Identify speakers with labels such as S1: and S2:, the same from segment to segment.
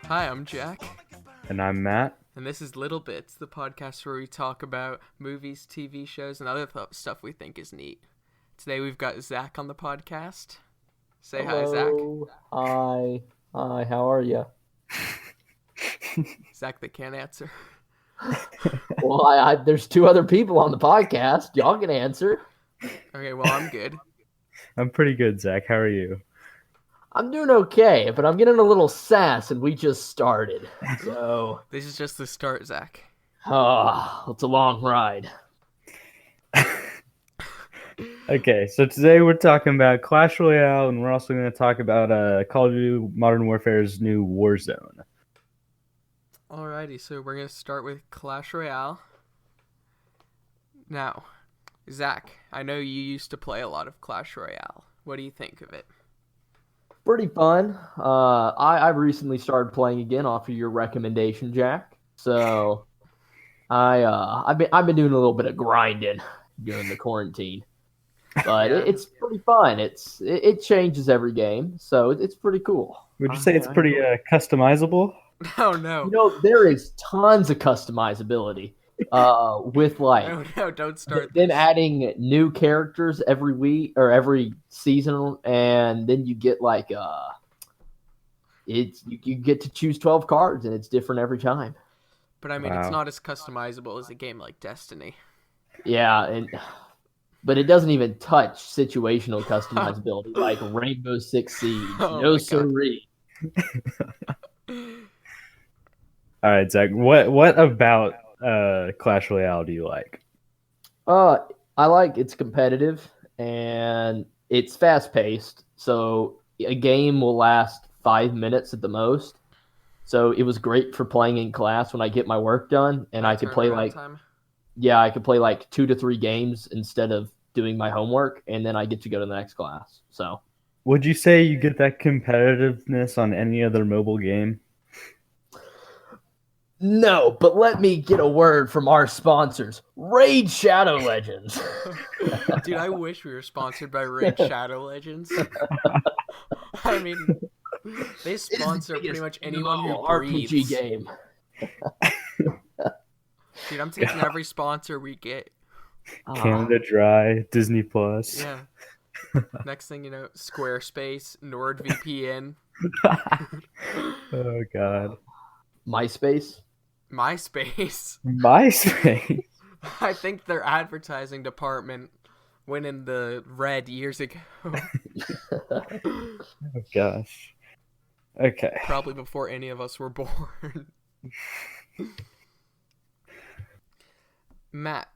S1: Hi, I'm Jack,
S2: And I'm Matt.
S1: and this is Little Bits, the podcast where we talk about movies, TV shows, and other stuff we think is neat. Today we've got Zach on the podcast. Say hi, Zach.
S3: Hello. Hi. Hi, how are you?
S1: Zach that can't answer.
S3: Well, there's two other people on the podcast. Y'all can answer.
S1: Okay, well, I'm good.
S2: I'm pretty good, Zach. How are you?
S3: I'm doing okay, but I'm getting a little sass, and we just started. So,
S1: This is just the start, Zach.
S3: it's a long ride.
S2: Okay, so today we're talking about Clash Royale, and we're also going to talk about Call of Duty Modern Warfare's new Warzone.
S1: Alrighty, so we're going to start with Clash Royale. Now, Zach, I know you used to play a lot of Clash Royale. What do you think of it?
S3: Pretty fun. I've recently started playing again off of your recommendation, Jack. So, I've been doing a little bit of grinding during the quarantine. But
S1: Yeah.
S3: it's pretty fun. It changes every game, so it's pretty cool.
S2: Would you say it's pretty customizable?
S1: Oh, no.
S3: You know, there is tons of customizability. With
S1: No, don't start
S3: them
S1: this.
S3: adding new characters every week or every season, and then you get you get to choose 12 cards, and it's different every time.
S1: But I mean,
S2: Wow.
S1: it's not as customizable as a game like Destiny.
S3: Yeah, but it doesn't even touch situational customizability like Rainbow Six Siege.
S1: Oh
S3: No
S1: my God.
S3: siree.
S2: All right, Zach. What about Clash Royale do you like?
S3: I like it's competitive and it's fast paced. So a game will last 5 minutes at the most. So it was great for playing in class when I get my work done, and I could play
S1: Turnaround time.
S3: I could play like 2 to 3 games instead of doing my homework, and then I get to go to the next class. So
S2: Would you say you get that competitiveness on any other mobile game?
S3: no, but let me get a word from our sponsors, Raid Shadow Legends.
S1: Dude, I wish we were sponsored by Raid Shadow Legends. I mean, they sponsor pretty much anyone who
S3: RPG
S1: breathes.
S3: game.
S1: Dude, I'm taking every sponsor we get.
S2: Canada Dry, Disney Plus.
S1: Yeah. Next thing you know, Squarespace, NordVPN,
S2: Oh God.
S3: MySpace.
S1: MySpace.
S2: MySpace.
S1: I think their advertising department went in the red years ago.
S2: Oh gosh. Okay.
S1: Probably before any of us were born. Matt,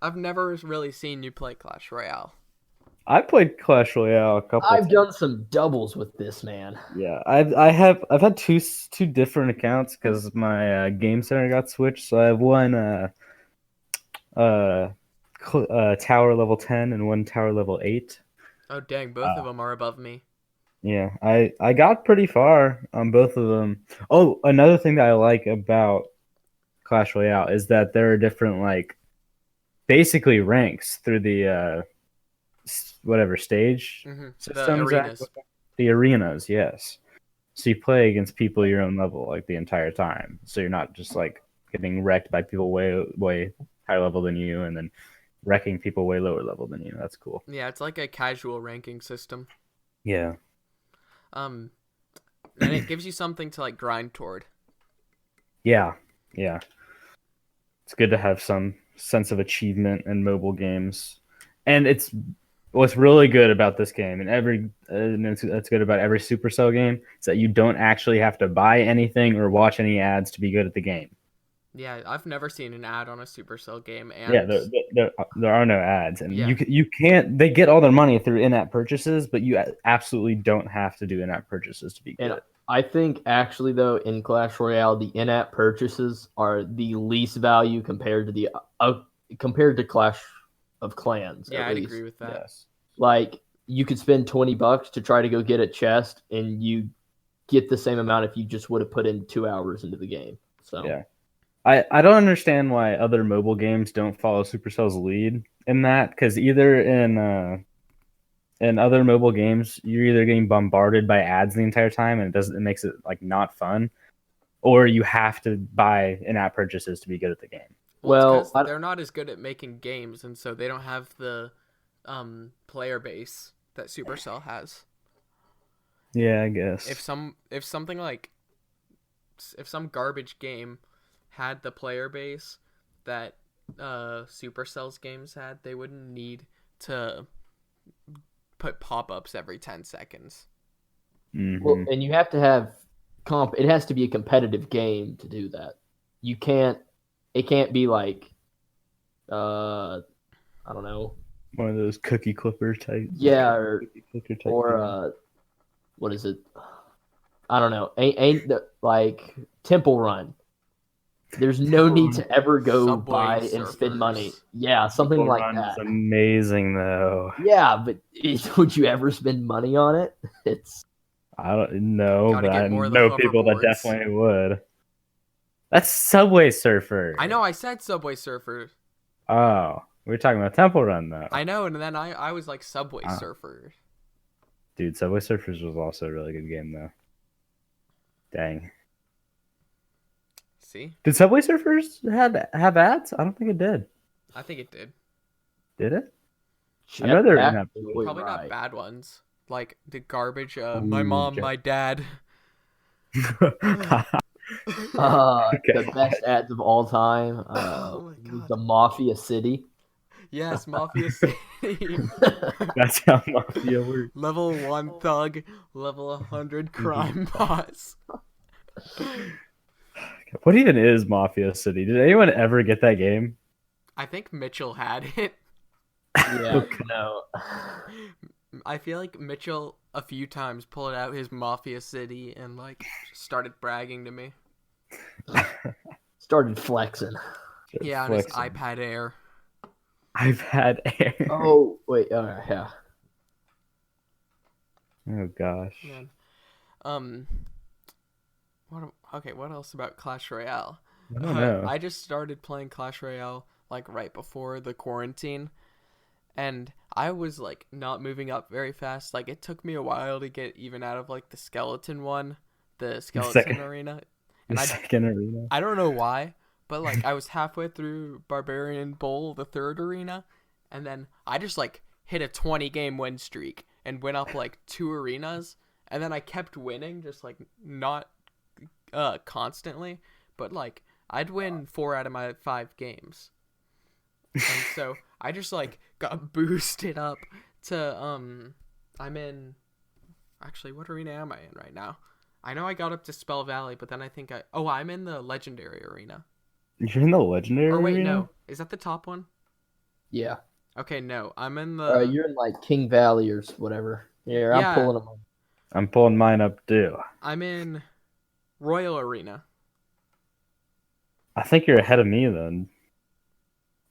S1: I've never really seen you play Clash Royale.
S2: I played Clash Royale a couple
S3: I've
S2: times.
S3: done some doubles with this, man.
S2: Yeah, I've had two different accounts because my game center got switched. So I have one tower level 10 and one tower level 8.
S1: Oh dang, both of them are above me.
S2: Yeah, I got pretty far on both of them. Oh, another thing that I like about Clash Royale is that there are different basically ranks through the whatever stage
S1: The
S2: systems.
S1: arenas.
S2: The arenas, yes. So you play against people your own level the entire time. So you're not just getting wrecked by people way higher level than you and then wrecking people way lower level than you. That's cool.
S1: Yeah, it's like a casual ranking system.
S2: Yeah.
S1: And it gives you something to grind toward.
S2: Yeah. It's good to have some sense of achievement in mobile games. And what's really good about this game and that's good about every Supercell game is that you don't actually have to buy anything or watch any ads to be good at the game.
S1: Yeah, I've never seen an ad on a Supercell game, and
S2: Yeah, there are no ads, and
S1: Yeah.
S2: you can't. They get all their money through in-app purchases, but you absolutely don't have to do in-app purchases to be good.
S3: And I think actually though in Clash Royale the in-app purchases are the least value compared to Clash of Clans.
S1: yeah,
S3: at
S1: I'd
S3: least.
S1: agree with that.
S2: Yes.
S3: Like you could spend $20 to try to go get a chest, and you get the same amount if you just would have put in 2 hours into the game. So
S2: Yeah. I don't understand why other mobile games don't follow Supercell's lead in that, because either in in other mobile games, you're either getting bombarded by ads the entire time, and it makes it like not fun, or you have to buy in-app purchases to be good at the game.
S1: Well,
S3: Well,
S1: it's because they're not as good at making games, and so they don't have the player base that Supercell has.
S2: Yeah, I guess.
S1: If some garbage game had the player base that Supercell's games had, they wouldn't need to put pop-ups every 10 seconds.
S2: Mhm.
S3: Well, and you have to have it has to be a competitive game to do that. It can't be like I don't know.
S2: One of those cookie clipper type.
S3: Yeah,
S2: Cookie clicker type
S3: or
S2: games.
S3: what is it? I don't know. Ain't like Temple Run. There's no need to ever go
S1: Subway
S3: buy and spend money.
S1: Surfers.
S3: Yeah, something
S2: Temple
S3: like
S2: Run
S3: that.
S2: is amazing though.
S3: Yeah, but would you ever spend money on it? It's
S2: I don't know,
S1: Gotta
S2: but
S1: get
S2: I
S1: more of the
S2: know people that
S1: hoverboards.
S2: definitely would. That's Subway Surfer.
S1: I know I said Subway Surfer.
S2: Oh, we're talking about Temple Run though.
S1: I know, and then I was like Subway
S2: Ah.
S1: Surfer.
S2: Dude, Subway Surfers was also a really good game though. Dang.
S1: See?
S2: Did Subway Surfers have ads? I don't think it did.
S1: I think it did.
S2: Did it? I know they're in that.
S3: absolutely
S1: Probably not
S3: right.
S1: bad ones. Like the garbage, my mom,
S2: okay.
S1: my dad.
S3: The best ads of all time.
S1: Oh my God.
S3: The Mafia City.
S1: Yes, Mafia City.
S2: That's how Mafia works.
S1: Level 1 thug, level 100 crime boss.
S2: What even is Mafia City? Did anyone ever get that game?
S1: I think Mitchell had it.
S3: Yeah, no.
S1: I feel like Mitchell a few times pulled out his Mafia City and like started bragging to me.
S3: Started flexing.
S1: Yeah, on his iPad Air.
S2: I've had Air.
S3: Oh wait, yeah.
S2: Oh gosh.
S1: Man. What else about Clash Royale?
S2: I don't know.
S1: I just started playing Clash Royale like right before the quarantine, and I was like not moving up very fast. Like it took me a while to get even out of like the skeleton one, the skeleton arena. And
S2: The second arena.
S1: I don't know why, but like I was halfway through Barbarian Bowl, the third arena, and then I just like hit a 20 game win streak and went up like 2 arenas, and then I kept winning, just like not constantly, but like I'd win 4 out of my 5 games. And so I just like got boosted up to I'm in, actually, what arena am I in right now? I know I got up to Spell Valley, but then I think I'm in the Legendary arena.
S2: You're in the legendary
S1: Or wait,
S2: arena?
S1: no. Is that the top one?
S3: Yeah.
S1: Okay, no. I'm in the
S3: You're in like King Valley or whatever. Yeah,
S1: Yeah.
S3: I'm pulling them.
S2: I'm pulling mine up too.
S1: I'm in Royal Arena.
S2: I think you're ahead of me then.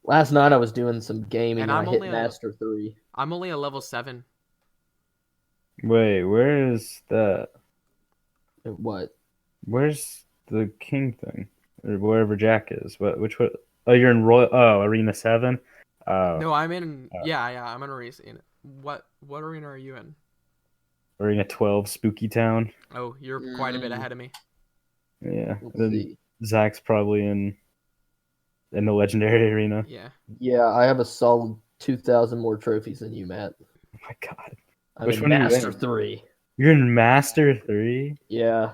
S3: Last night I was doing some gaming
S1: And
S3: and
S1: I'm
S3: I hit
S1: only a-
S3: Master 3.
S1: I'm only a level 7.
S2: Wait, where is that?
S3: What?
S2: Where's the king thing? Or wherever Jack is. Which one? Oh, you're in Royal. Oh, Arena 7? Oh,
S1: No, I'm in yeah, I'm in arena. What arena are you in?
S2: Arena 12, Spooky Town.
S1: Oh, you're quite a bit ahead of me.
S2: Yeah.
S3: Let's
S2: Then
S3: see.
S2: Zach's probably in the legendary arena.
S1: Yeah.
S3: Yeah, I have a solid 2,000 more trophies than you, Matt.
S2: Oh my god.
S3: I'm
S2: Which
S3: in
S2: one are you
S3: Master
S2: in?
S3: 3.
S2: You're in Master 3?
S3: Yeah.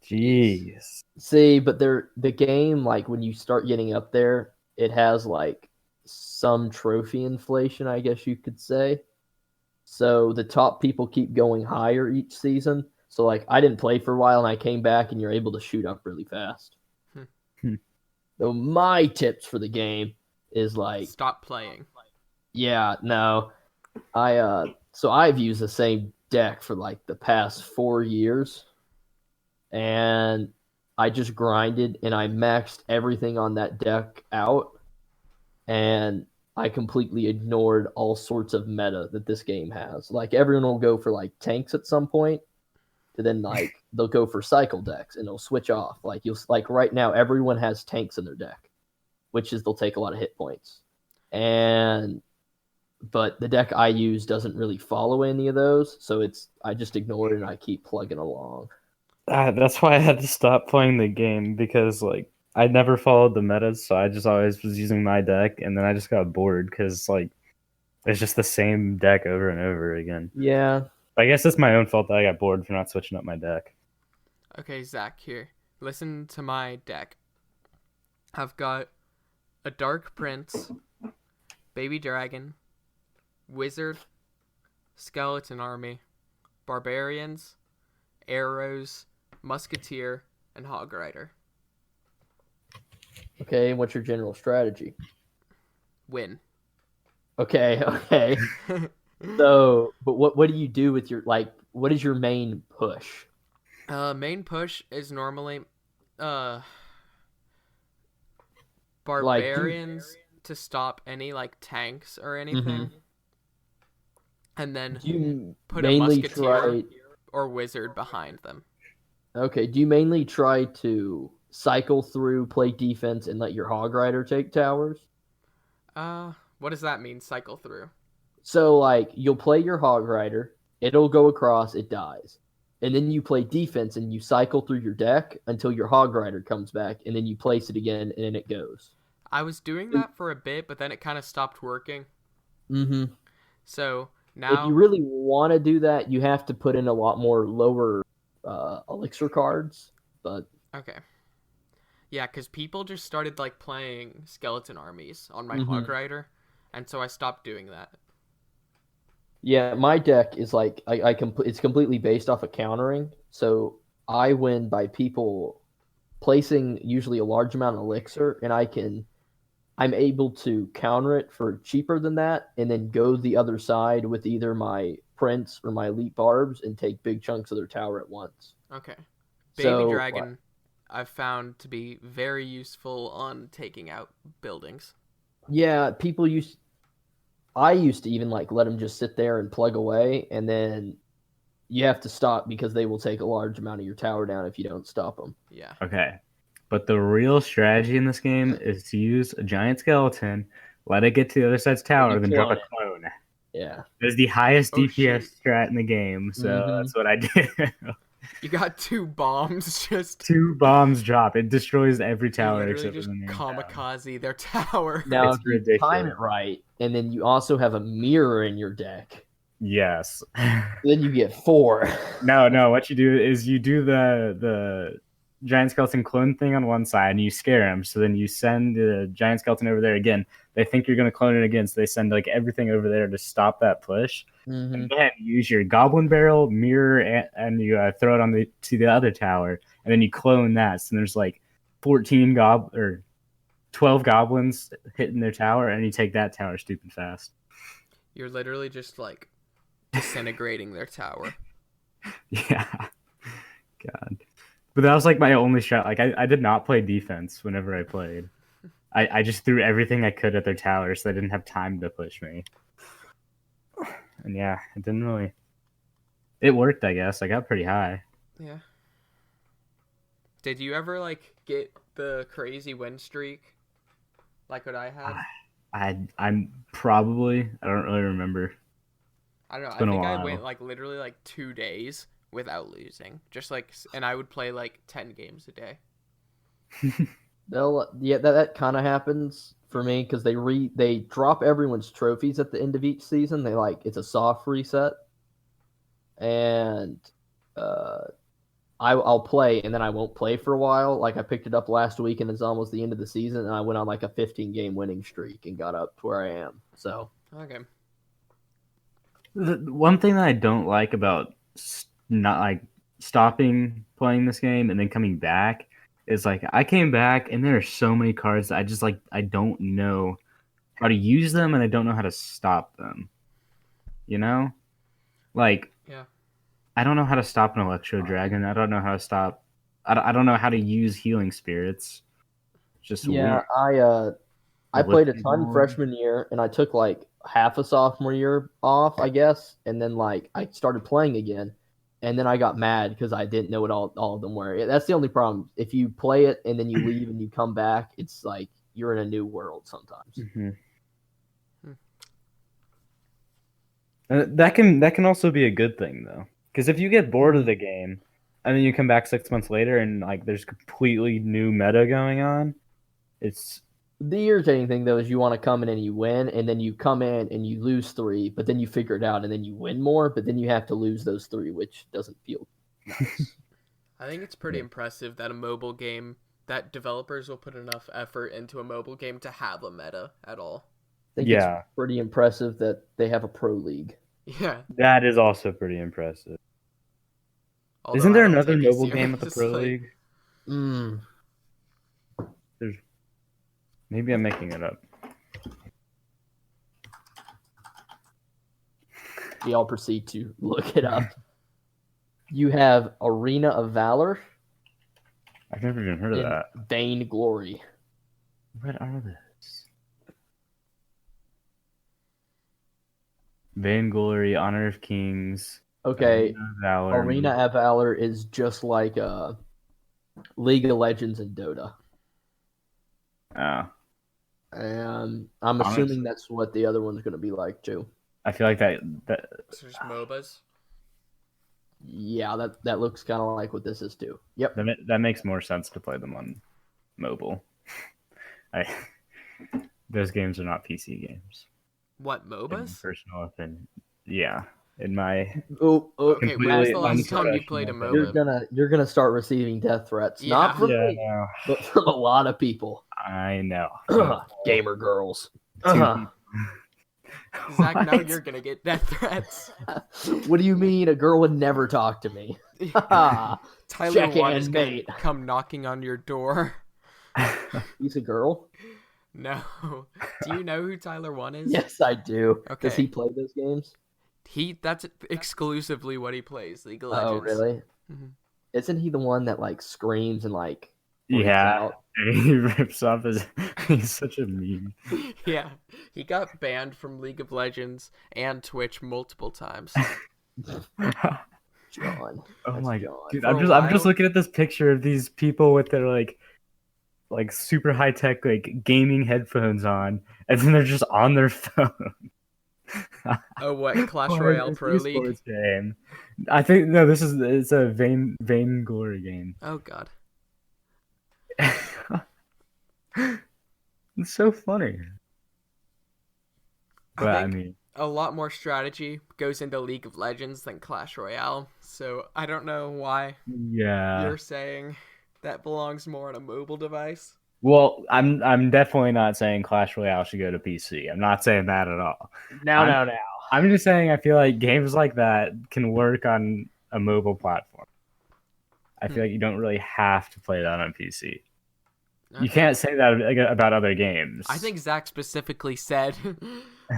S2: Jeez.
S3: See, but the game, like when you start getting up there, it has like some trophy inflation, I guess you could say. So the top people keep going higher each season. So like I didn't play for a while and I came back and you're able to shoot up really fast. So my tips for the game is like,
S1: Stop playing.
S3: yeah, no. I've used the same deck for like the past 4 years. And I just grinded and I maxed everything on that deck out. And I completely ignored all sorts of meta that this game has. Like everyone will go for like tanks at some point, and then like they'll go for cycle decks and they'll switch off. Like you'll like right now everyone has tanks in their deck, which is they'll take a lot of hit points. And but the deck I use doesn't really follow any of those, so I just ignore it and I keep plugging along.
S2: That's why I had to stop playing the game because like I never followed the metas, so I just always was using my deck, and then I just got bored because like it's just the same deck over and over again.
S3: Yeah.
S2: I guess it's my own fault that I got bored for not switching up my deck.
S1: Okay, Zach, here. Listen to my deck. I've got a Dark Prince, Baby Dragon, Wizard, Skeleton Army, Barbarians, Arrows, Musketeer, and Hog Rider.
S3: Okay, and what's your general strategy?
S1: Win.
S3: Okay. So, but what do you do with your what is your main push?
S1: Main push is normally Barbarians to stop any like tanks or anything. And then
S3: Do you
S1: put a
S3: mainly
S1: Musketeer or Wizard behind them.
S3: Okay, do you mainly try to cycle through, play defense, and let your Hog Rider take towers?
S1: What does that mean, cycle through?
S3: So, like, you'll play your Hog Rider, it'll go across, it dies. And then you play defense and you cycle through your deck until your Hog Rider comes back, and then you place it again, and then it goes.
S1: I was doing that for a bit, but then it kind of stopped working.
S3: Mm-hmm.
S1: So now,
S3: If you really want to do that, you have to put in a lot more lower elixir cards. But
S1: okay, yeah, because people just started like playing skeleton armies on my Hog Rider, and so I stopped doing that.
S3: yeah, my deck is like it's completely based off of countering. So I win by people placing usually a large amount of elixir, and I'm able to counter it for cheaper than that, and then go the other side with either my Prince or my Elite Barbs and take big chunks of their tower at once.
S1: Okay, Baby
S3: So,
S1: Dragon, I've found to be very useful on taking out buildings.
S3: yeah, I used to even like let them just sit there and plug away, and then you have to stop because they will take a large amount of your tower down if you don't stop them.
S1: Yeah.
S2: Okay. But the real strategy in this game is to use a giant skeleton, let it get to the other side's tower, then drop a clone.
S3: Yeah.
S2: It's the highest
S1: Oh,
S2: DPS strat in the game, so that's what I did.
S1: You got 2 bombs, just
S2: 2 bombs drop. It destroys every
S1: you
S2: tower
S1: literally
S2: except for
S1: just
S2: the main tower.
S1: kamikaze their tower.
S3: Now,
S2: It's
S3: if you
S2: ridiculous.
S3: time it right, and then you also have a mirror in your deck,
S2: Yes.
S3: then you get 4.
S2: No. What you do is you do the giant skeleton clone thing on one side, and you scare them. So then you send the giant skeleton over there again. They think you're going to clone it again, so they send like everything over there to stop that push. And then you use your goblin barrel, mirror, and you throw it to the other tower, and then you clone that. So there's like 12 goblins hitting their tower, and you take that tower stupid fast.
S1: You're literally just like disintegrating their tower.
S2: Yeah. God. But that was like my only strat. Like I did not play defense whenever I played. I just threw everything I could at their tower so they didn't have time to push me. And yeah, it didn't really. It worked, I guess. I got pretty high.
S1: Yeah. Did you ever like get the crazy win streak like what I had?
S2: I'm probably. I don't really remember.
S1: I don't know.
S2: It's
S1: I
S2: been a
S1: think I
S2: while.
S1: went like literally like 2 days without losing. Just like, and I would play like 10 games a day.
S3: That kind of happens for me because they drop everyone's trophies at the end of each season. It's a soft reset, and I'll play and then I won't play for a while. Like I picked it up last week and it's almost the end of the season, and I went on like a 15 game winning streak and got up to where I am. So
S1: Okay.
S2: The one thing that I don't like about not like stopping playing this game and then coming back is like I came back and there are so many cards that I just like I don't know how to use them and I don't know how to stop them. You know? Like
S1: Yeah.
S2: I don't know how to stop an Electro Dragon. I don't know how to stop I don't know how to use healing spirits. Just
S3: yeah,
S2: weird.
S3: I played a ton freshman year, and I took like half a sophomore year off, I guess, and then like I started playing again, and then I got mad because I didn't know what all of them were. That's the only problem. If you play it and then you leave and you come back, it's like you're in a new world sometimes.
S2: Mm-hmm. That can also be a good thing though, because if you get bored of
S3: Mhm.
S2: the game, and then you come back 6 months later and like there's completely new meta going on, it's
S3: The irritating thing though is you want to come in and you win, and then you come in and you lose three, but then you figure it out and then you win more, but then you have to lose those three, which doesn't feel nice.
S1: I think it's pretty impressive that a mobile game that developers will put enough effort into a mobile game to have a meta at all.
S3: I think it's
S2: yeah,
S3: pretty impressive that they have a pro league.
S1: Yeah.
S2: that is also pretty impressive.
S1: Although
S2: Isn't
S1: I
S2: there
S1: don't
S2: another
S1: take it
S2: mobile game with the
S1: serious.
S2: Pro
S1: Like,
S2: League?
S3: Mm.
S2: Maybe I'm making it up.
S3: We all proceed to look it up. You have Arena of Valor
S2: I've never even heard of
S3: and
S2: that.
S3: Vainglory.
S2: What are those? Vainglory, Honor of Kings,
S3: Okay,
S2: Arena of Valor.
S3: Arena of Valor is just like League of Legends and Dota.
S2: Oh,
S3: And I'm
S2: Honestly-
S3: assuming that's what the other one's going to be like too.
S2: I feel like that
S1: so just MOBAs.
S3: Yeah, that looks kind of like what this is too. Yep.
S2: that makes more sense to play them on mobile. I those games are not PC games.
S1: What,
S2: In my
S1: MOBAs?
S2: personal opinion. Yeah, in my
S3: Oh,
S1: Okay, when was the
S2: completely
S1: last time you played a
S2: unprofessional
S1: MOBA?
S3: you're gonna start receiving death threats,
S1: Yeah.
S3: not from
S2: Yeah,
S3: me,
S2: no,
S3: but from a lot of people.
S2: I know.
S3: Gamer girls.
S2: Two
S1: Zach, now
S2: What?
S1: you're gonna get death threats.
S3: What do you mean? A girl would never talk to me.
S1: Tyler
S3: Check
S1: One
S3: in,
S1: is gonna
S3: mate.
S1: come knocking on your door.
S3: He's a girl.
S1: No. Do you know who Tyler One is?
S3: Yes, I do.
S1: Okay.
S3: Does he play those games?
S1: That's exclusively what he plays, League of Legends.
S3: Oh, really?
S1: Mhm.
S3: Isn't he the one that like screams and like freaks
S2: Yeah,
S3: out?
S2: and he rips off his. He's such a meme.
S1: Yeah. He got banned from League of Legends and Twitch multiple times.
S3: John.
S2: Oh
S3: That's
S2: my
S3: John.
S2: god, dude!
S1: For
S2: I'm
S1: a
S2: just
S1: while-
S2: looking at this picture of these people with their like super high tech like gaming headphones on, and then they're just on their phone.
S1: Oh, what? Clash
S2: Playing
S1: Royale
S2: this
S1: Pro League?
S2: esports game. I think no, it's a Vainglory game.
S1: Oh, God.
S2: It's so funny. But I
S1: think
S2: mean,
S1: a lot more strategy goes into League of Legends than Clash Royale. So I don't know why
S2: yeah.
S1: you're saying that belongs more on a mobile device.
S2: Well, I'm definitely not saying Clash Royale should go to PC. I'm not saying that at all.
S3: Now.
S2: I'm just saying I feel like games like that can work on a mobile platform. I feel like you don't really have to play that on PC. You
S1: Okay.
S2: can't say that about other games.
S1: I think Zach specifically said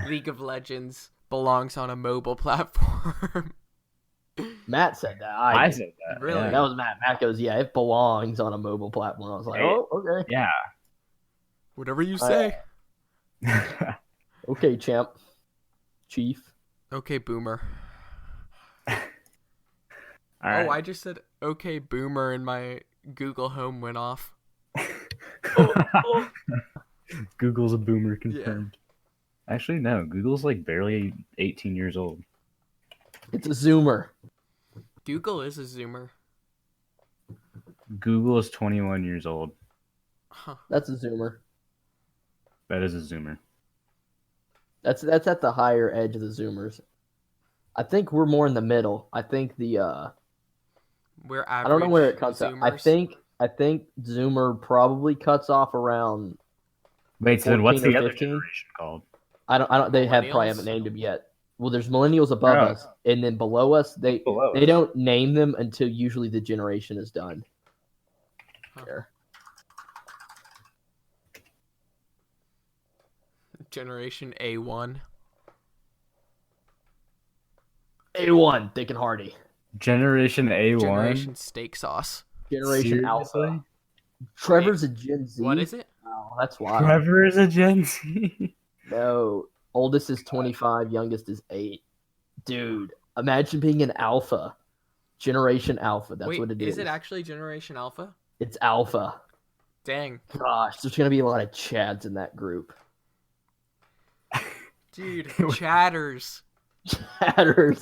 S1: League of Legends belongs on a mobile platform.
S3: Matt said that.
S2: I said that.
S1: Really?
S3: That was Matt. Matt goes, yeah, it belongs on a mobile platform. I was like,
S2: Right.
S3: oh, okay.
S2: Yeah.
S1: Whatever you say.
S2: Yeah.
S3: Okay, champ. Chief.
S1: Okay, boomer.
S2: All right.
S1: Oh, I just said okay, boomer, and my Google Home went off.
S2: Google's a boomer confirmed. Actually, no. Google's like barely 18 years old.
S3: It's a Zoomer.
S1: Google is a Zoomer.
S2: Google is 21 years old.
S1: Huh.
S3: That's a Zoomer.
S2: That is a Zoomer.
S3: That's at the higher edge of the Zoomers. I think we're more in the middle. I think the
S1: We're average.
S3: I don't know where it cuts out.
S1: Zoomers.
S3: I think Zoomer probably cuts off around.
S2: Wait, so then what's
S3: 14
S2: the
S3: or
S2: other
S3: 15?
S2: generation called?
S3: I don't. They probably
S1: Millennials?
S3: haven't named them yet. Well, there's millennials above
S2: Oh.
S3: us, and then below us, they
S2: Below
S3: they
S2: us.
S3: don't name them until usually the generation is done.
S1: Huh.
S3: There.
S1: Generation A1.
S3: A1, thick and hearty.
S2: Generation A1?
S1: Generation steak sauce.
S3: Generation Alpha.
S2: Seriously?
S3: Trevor's a Gen Z.
S1: What is it?
S3: Oh, that's wild.
S2: Trevor is a Gen Z.
S3: No, oldest is 25, youngest is 8. Dude, imagine being an Alpha. Generation Alpha. That's
S1: Wait,
S3: what it is.
S1: is it actually Generation Alpha?
S3: It's Alpha.
S1: Dang.
S3: Gosh, there's gonna be a lot of Chads in that group.
S1: Dude, chatters.
S3: Chatters.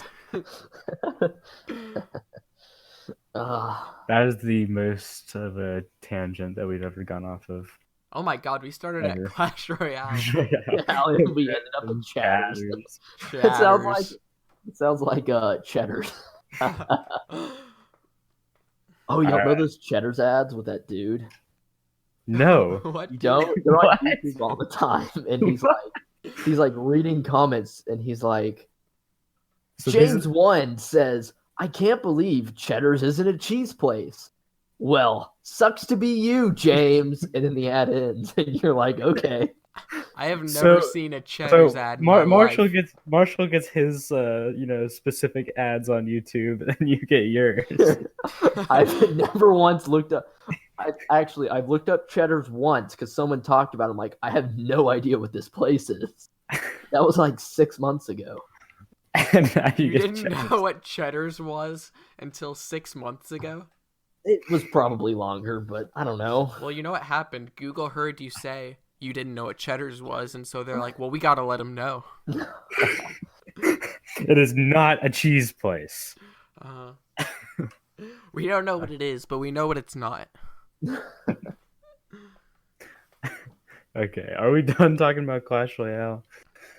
S3: Ah,
S2: That is the most of a tangent that we've ever gone off of.
S1: Oh my god, we started at
S2: Ever.
S1: Clash Royale.
S3: yeah, and we ended up in chatters. It sounds like cheddars. Oh, y'all know
S2: Alright.
S3: those cheddars ads with that dude?
S2: No.
S1: What?
S3: You
S1: dude?
S3: don't? They're on
S2: What?
S3: YouTube all the time, and he's like reading comments, and he's like,
S2: So these-
S3: James One says, "I can't believe Cheddar's isn't a cheese place." Well, sucks to be you, James. And then the ad ends, and you're like, okay.
S1: I have never
S2: So-
S1: seen a Cheddar's ad in my
S2: Marshall
S1: life.
S2: Marshall gets his specific ads on YouTube, and you get yours.
S3: I've never once looked up. I've looked up Cheddar's once because someone talked about it. I'm like, I have no idea what this place is. That was like 6 months ago.
S2: And now
S1: You
S2: get
S1: didn't
S2: Cheddar's.
S1: know what Cheddar's was until 6 months ago?
S3: It was probably longer, but I don't know.
S1: Well, you know what happened? Google heard you say you didn't know what Cheddar's was, and so they're like, well, we gotta let him know.
S2: It is not a cheese place.
S1: We don't know what it is, but we know what it's not.
S2: Okay, are we done talking about Clash Royale?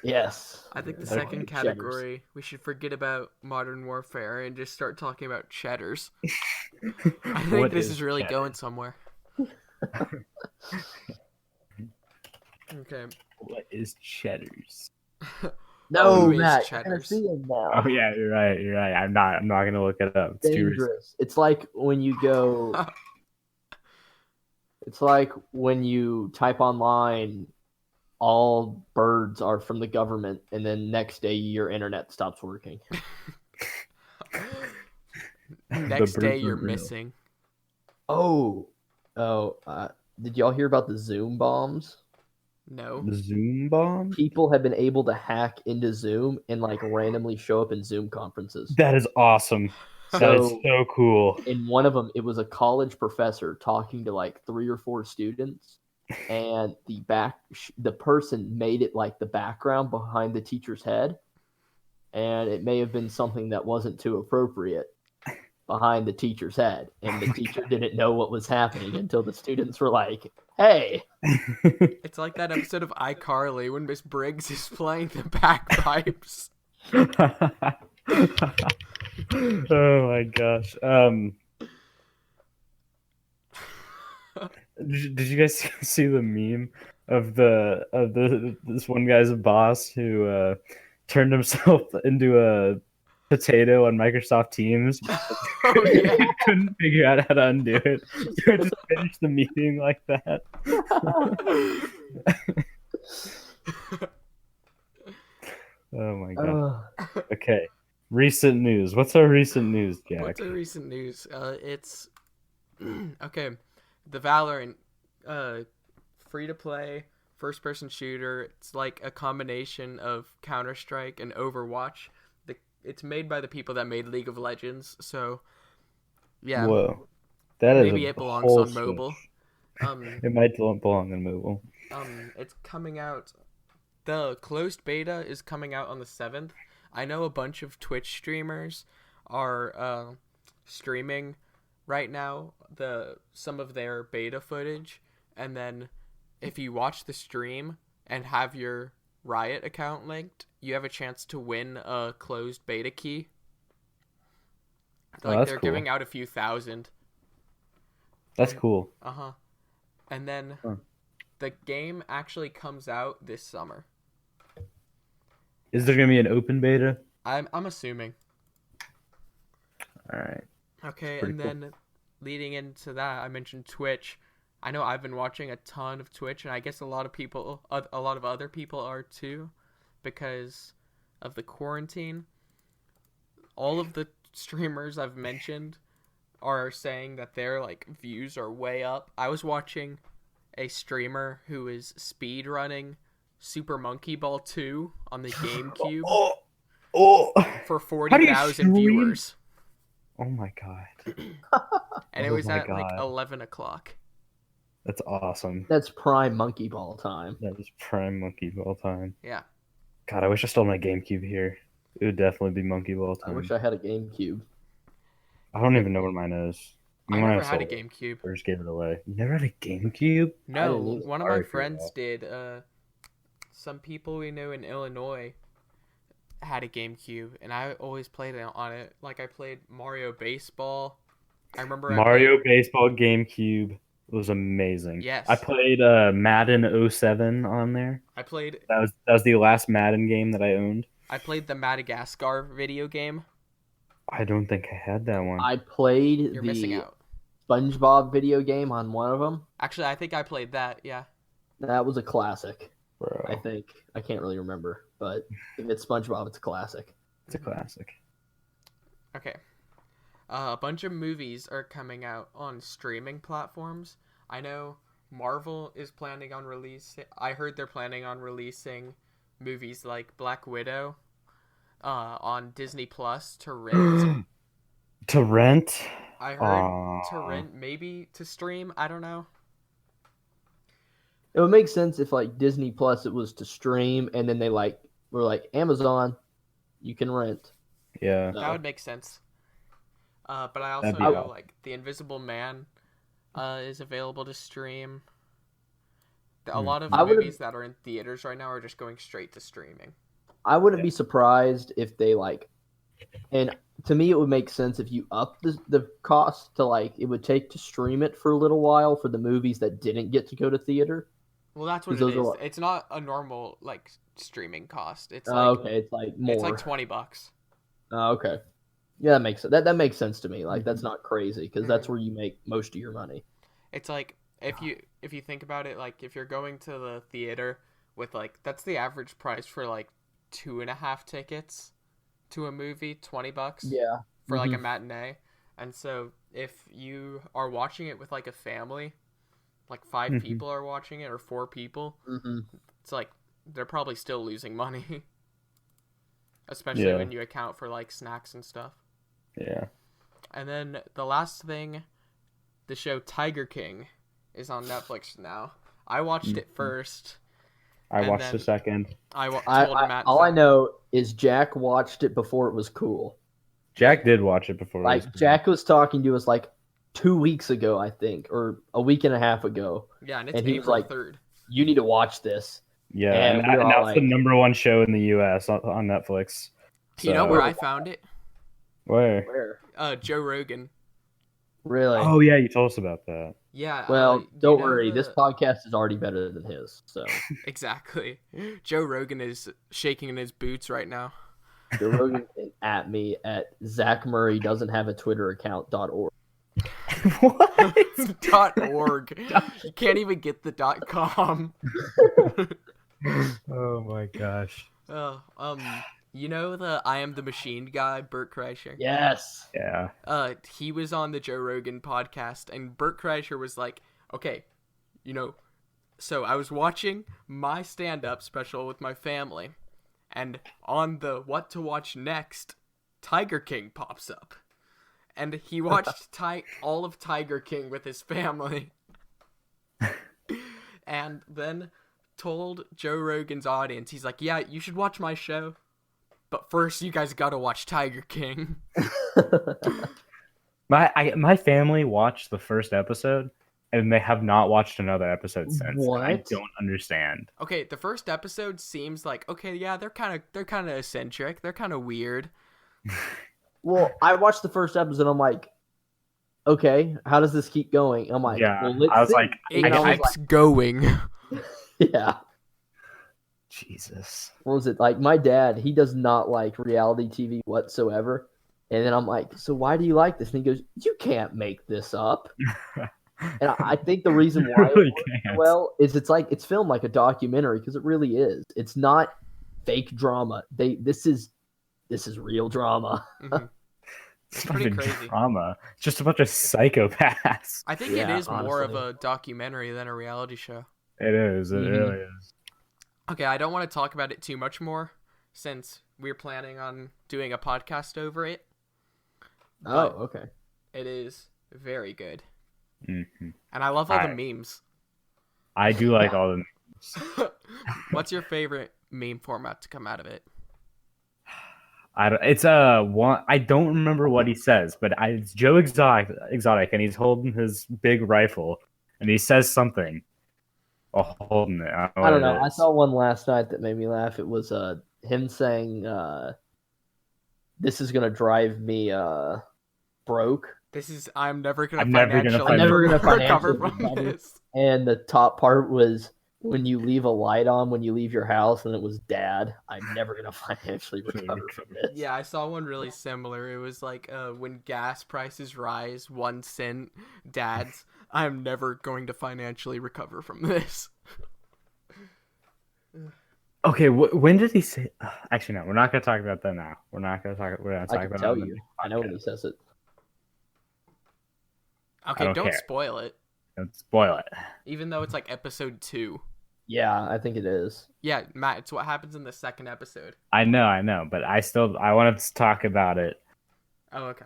S3: Yes.
S1: I think the
S3: Okay.
S1: second
S3: Cheddars.
S1: category, we should forget about Modern Warfare and just start talking about Cheddars. I think
S2: What
S1: this
S2: is
S1: is really
S2: Cheddar?
S1: going somewhere. Okay.
S2: What is Cheddar's?
S3: No,
S1: Who is
S3: Matt, you're gonna
S1: Cheddars?
S3: see him now.
S2: Oh yeah, you're right. You're right. I'm not gonna look it up. It's too risky.
S3: Dangerous. It's like when you go. It's like when you type online, all birds are from the government, and then next day your internet stops working.
S1: Next
S2: The
S1: day
S2: birds are
S1: you're
S2: real.
S1: missing.
S3: Oh, did y'all hear about the Zoom bombs?
S1: No.
S2: The Zoom bomb?
S3: People have been able to hack into Zoom and like randomly show up in Zoom conferences.
S2: That is awesome. That is
S3: So
S2: so cool.
S3: in one of them, it was a college professor talking to like 3 or 4 students, and the person made it like the background behind the teacher's head, and it may have been something that wasn't too appropriate behind the teacher's head, and the teacher didn't know what was happening until the students were like, "Hey."
S1: It's like that episode of iCarly when Miss Briggs is playing the bagpipes.
S2: Oh my gosh. Did you guys see the meme of this one guy's boss who turned himself into a potato on Microsoft Teams?
S1: Oh, yeah.
S2: He couldn't figure out how to undo it. He would just finish the meeting like that. Oh my god. Okay. Recent news. What's our recent news, Jack?
S1: What's the recent news? It's okay. The Valorant, free to play, first person shooter. It's like a combination of Counter-Strike and Overwatch. It's made by the people that made League of Legends, so yeah.
S2: Whoa. That is
S1: Maybe
S2: a
S1: it belongs
S2: whole
S1: on mobile.
S2: switch. It might belong on mobile.
S1: It's coming out. The closed beta is coming out on the 7th. I know a bunch of Twitch streamers are streaming right now some of their beta footage, and then if you watch the stream and have your Riot account linked, you have a chance to win a closed beta key.
S2: Oh,
S1: Like
S2: that's
S1: they're
S2: cool.
S1: giving out a few thousand.
S2: That's cool.
S1: And then the game actually comes out this summer.
S2: Is there gonna be an open beta?
S1: I'm assuming.
S2: All right.
S1: Okay,
S2: pretty
S1: and
S2: cool.
S1: then leading into that, I mentioned Twitch. I know I've been watching a ton of Twitch, and I guess a lot of other people are too, because of the quarantine. All of the streamers I've mentioned are saying that their like views are way up. I was watching a streamer who is speed running Super Monkey Ball 2 on the GameCube
S2: Oh.
S1: for
S2: How do you
S1: 40,000
S2: stream?
S1: viewers,
S2: Oh my god.
S1: and it
S2: Oh
S1: was
S2: my
S1: at like
S2: God.
S1: 11 o'clock.
S2: That's awesome.
S3: That's prime monkey ball time.
S2: That is prime monkey ball time.
S1: Yeah.
S2: God, I wish I still had my GameCube here. It would definitely be Monkey Ball
S3: I
S2: 10.
S3: wish I had a GameCube.
S2: I don't even know where mine is.
S1: I
S2: When
S1: never had a
S2: sold it,
S1: GameCube.
S2: I just gave it away. You never had a GameCube?
S3: I didn't
S1: No,
S3: either.
S1: one of my
S2: Sorry for
S1: friends
S2: that.
S1: did. Some people we knew in Illinois had a GameCube, and I always played on it. Like I played Mario Baseball. I remember
S2: Mario Baseball GameCube was amazing.
S1: Yes.
S2: I played Madden 07 on there.
S1: I played
S2: That was the last Madden game that I owned.
S1: the Madagascar video game.
S2: I don't think I had that one.
S3: I played
S1: You're missing
S3: the
S1: out.
S3: SpongeBob video game on one of them.
S1: Actually, I think I played that. Yeah.
S3: That was a classic.
S2: Bro,
S3: I think. I can't really remember, but if it's SpongeBob, it's a classic.
S2: it's a classic.
S1: Okay. A bunch of movies are coming out on streaming platforms. I know Marvel is planning on releasing. I heard they're planning on releasing movies like Black Widow on Disney Plus to rent.
S2: To rent?
S1: I heard to rent, maybe to stream. I don't know.
S3: It would make sense if like Disney Plus it was to stream, and then they like were like Amazon, you can rent.
S2: Yeah.
S3: No.
S1: That would make sense. But I also
S2: That'd be
S1: know
S2: awesome.
S1: like The Invisible Man is available to stream. A lot of
S3: I would've-
S1: movies that are in theaters right now are just going straight to streaming.
S3: I wouldn't be surprised if they like, and to me it would make sense if you up the cost to like it would take to stream it for a little while for the movies that didn't get to go to theater.
S1: Well, that's what
S3: 'Cause
S1: it
S3: those are
S1: is.
S3: what-
S1: It's not a normal like streaming cost. It's
S3: Oh,
S1: like
S3: okay, it's like more.
S1: it's like $20.
S3: Oh, okay, yeah, that makes that makes sense to me. Like that's not crazy because that's where you make most of your money.
S1: It's like if you think about it, like if you're going to the theater with like that's the average price for like 2.5 tickets to a movie, $20
S3: Yeah,
S1: for like a matinee. And so if you are watching it with like a family, like 5
S2: Mhm.
S1: people are watching it or 4 people,
S3: mm-hmm.
S1: it's like they're probably still losing money. Especially
S2: Yeah.
S1: when you account for like snacks and stuff.
S2: Yeah.
S1: And then the last thing, the show Tiger King is on Netflix now. I watched it first.
S2: I
S1: And
S2: watched
S1: then-
S2: the second.
S1: Told Matt.
S3: All I know is Jack watched it before it was cool.
S2: Jack did watch it before.
S3: Like Jack was talking to us like 2 weeks ago, I think, or a week and a half ago.
S1: Yeah, and it's
S3: and he was
S1: April
S3: like-
S1: 3rd.
S3: You need to watch this.
S2: Yeah,
S3: and
S2: and,
S3: we were
S2: and
S3: all
S2: that's the
S3: like-
S2: #1 show in the U.S. on Netflix.
S1: You know where
S2: So-
S1: I found it?
S2: Where?
S3: Where?
S1: Joe Rogan.
S3: Really?
S2: Oh yeah, you told us about that.
S1: Yeah.
S3: well,
S1: do you
S3: don't
S1: know
S3: worry.
S1: the-
S3: This podcast is already better than his. So
S1: Exactly. Joe Rogan is shaking in his boots right now.
S3: Joe Rogan can at me at Zach Murray doesn't have a Twitter account.org.
S2: What?
S1: .org. You can't even get the .com.
S2: Oh my gosh.
S1: You know the I Am the Machine guy, Bert Kreischer?
S3: Yes.
S2: Yeah.
S1: He was on the Joe Rogan podcast, and Bert Kreischer was like, okay, so I was watching my stand-up special with my family, and on the What to Watch Next, Tiger King pops up. And he watched all of Tiger King with his family. And then told Joe Rogan's audience, he's like, yeah, you should watch my show. But first, you guys gotta watch Tiger King.
S2: My family watched the first episode, and they have not watched another episode since.
S3: What?
S2: I don't understand.
S1: Okay, the first episode seems like, okay, yeah, they're kind of eccentric. They're kind of weird.
S3: Well, I watched the first episode. I'm like, okay, how does this keep going? I'm like,
S2: Yeah,
S3: well, let's
S2: I was
S3: see.
S2: like,
S1: It
S3: And I was
S1: keeps going.
S3: yeah.
S2: Jesus.
S3: What was it? Like, my dad, he does not like reality TV whatsoever. And then I'm like, so why do you like this? And he goes, you can't make this up. And I think the reason
S2: You
S3: why
S2: really
S3: it works
S2: can't.
S3: well is it's filmed like a documentary because it really is. It's not fake drama. This is real drama.
S1: Mhm.
S2: It's
S1: pretty
S2: fucking
S1: crazy.
S2: drama. It's just a bunch of psychopaths.
S1: I think it
S3: Yeah,
S1: is more of
S3: honestly.
S1: a documentary than a reality show.
S2: It is. It
S3: Mhm.
S2: really is.
S1: Okay, I don't want to talk about it too much more since we're planning on doing a podcast over it.
S3: Oh,
S1: But
S3: okay.
S1: it is very good.
S2: hmm
S1: And I love all the
S2: Alright.
S1: memes.
S2: I do like all the memes.
S1: What's your favorite meme format to come out of it?
S2: It's one. I don't remember what he says, but it's Joe Exotic, and he's holding his big rifle, and he says something while holding it.
S3: I don't know.
S2: What
S3: I
S2: it is.
S3: saw one last night that made me laugh. It was him saying, "This is gonna drive me broke."
S1: I'm never gonna
S2: I'm never gonna
S1: financially
S3: I'm never gonna
S1: recover
S3: financially
S1: from
S3: recover.
S1: this.
S3: And the top part was when you leave a light on when you leave your house, and it was Dad. I'm never gonna financially recover from this.
S1: Yeah, I saw one really similar. It was like when gas prices rise 1 cent, Dad's, I'm never going to financially recover from this.
S2: Okay, when did he say? Actually, no. We're not gonna talk about that now. We're not gonna talk. We're gonna talk
S3: I can
S2: about
S3: tell
S2: it on the
S3: you.
S2: next
S3: I know when
S2: podcast.
S3: he says it.
S1: Okay,
S2: don't
S1: don't
S2: care.
S1: spoil it.
S2: Don't spoil it.
S1: Even though it's like episode 2.
S3: Yeah, I think it is.
S1: Yeah, Matt, it's what happens in the second episode.
S2: I know, but I wanted to talk about it
S1: Oh, okay.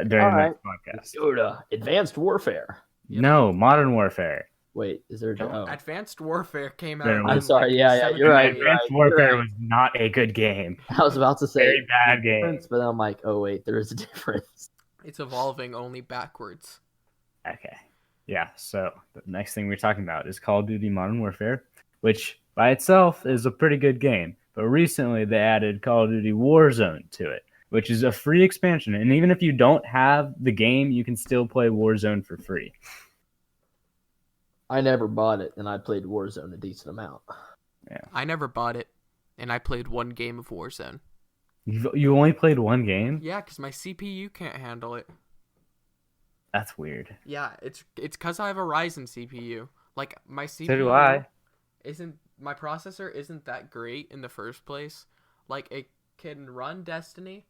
S2: during the
S3: All
S2: next podcast.
S3: Let's go to Advanced Warfare.
S1: Yep.
S2: No, Modern Warfare.
S3: Wait, is there?
S1: No,
S3: Oh,
S1: Advanced Warfare came
S2: There
S1: out.
S2: was-
S3: I'm
S1: in,
S3: sorry.
S1: like,
S3: Yeah, you're right.
S1: 78.
S2: Advanced Warfare was not a good game.
S3: I was about to say
S2: Very bad game.
S3: difference, but I'm like, oh wait, there is a difference.
S1: It's evolving only backwards.
S2: Okay. Yeah, so the next thing we're talking about is Call of Duty Modern Warfare, which by itself is a pretty good game. But recently they added Call of Duty Warzone to it, which is a free expansion. And even if you don't have the game, you can still play Warzone for free.
S3: I never bought it, and I played Warzone a decent amount.
S1: I never bought it, and I played one game of Warzone.
S2: You only played one game?
S1: Yeah, because my CPU can't handle it.
S2: That's weird.
S1: Yeah, it's because I have a Ryzen CPU. Like, my CPU
S2: So do I.
S1: my processor isn't that great in the first place. Like, it can run Destiny,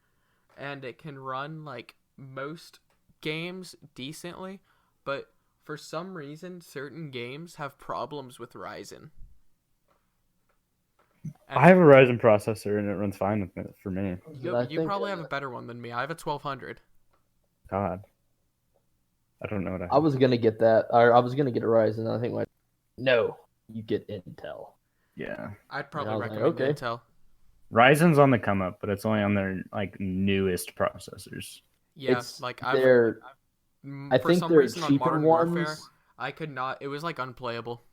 S1: and it can run, like, most games decently, but for some reason, certain games have problems with Ryzen.
S2: I have a Ryzen processor and it runs fine with it for me.
S1: You probably have a better one than me. I have a 1200.
S2: God. I don't know what
S3: I was gonna get that, or I was gonna get a Ryzen. I think no, you get Intel.
S2: Yeah.
S1: I'd probably
S3: I was like,
S1: recommend
S3: okay.
S1: Intel.
S2: Ryzen's on the come up, but it's only on their like newest processors.
S1: Yeah,
S3: It's
S1: like
S3: I
S1: for
S3: think
S1: some
S3: they're
S1: reason on
S3: cheaper
S1: Modern
S3: ones.
S1: Warfare, I could not. It was like unplayable.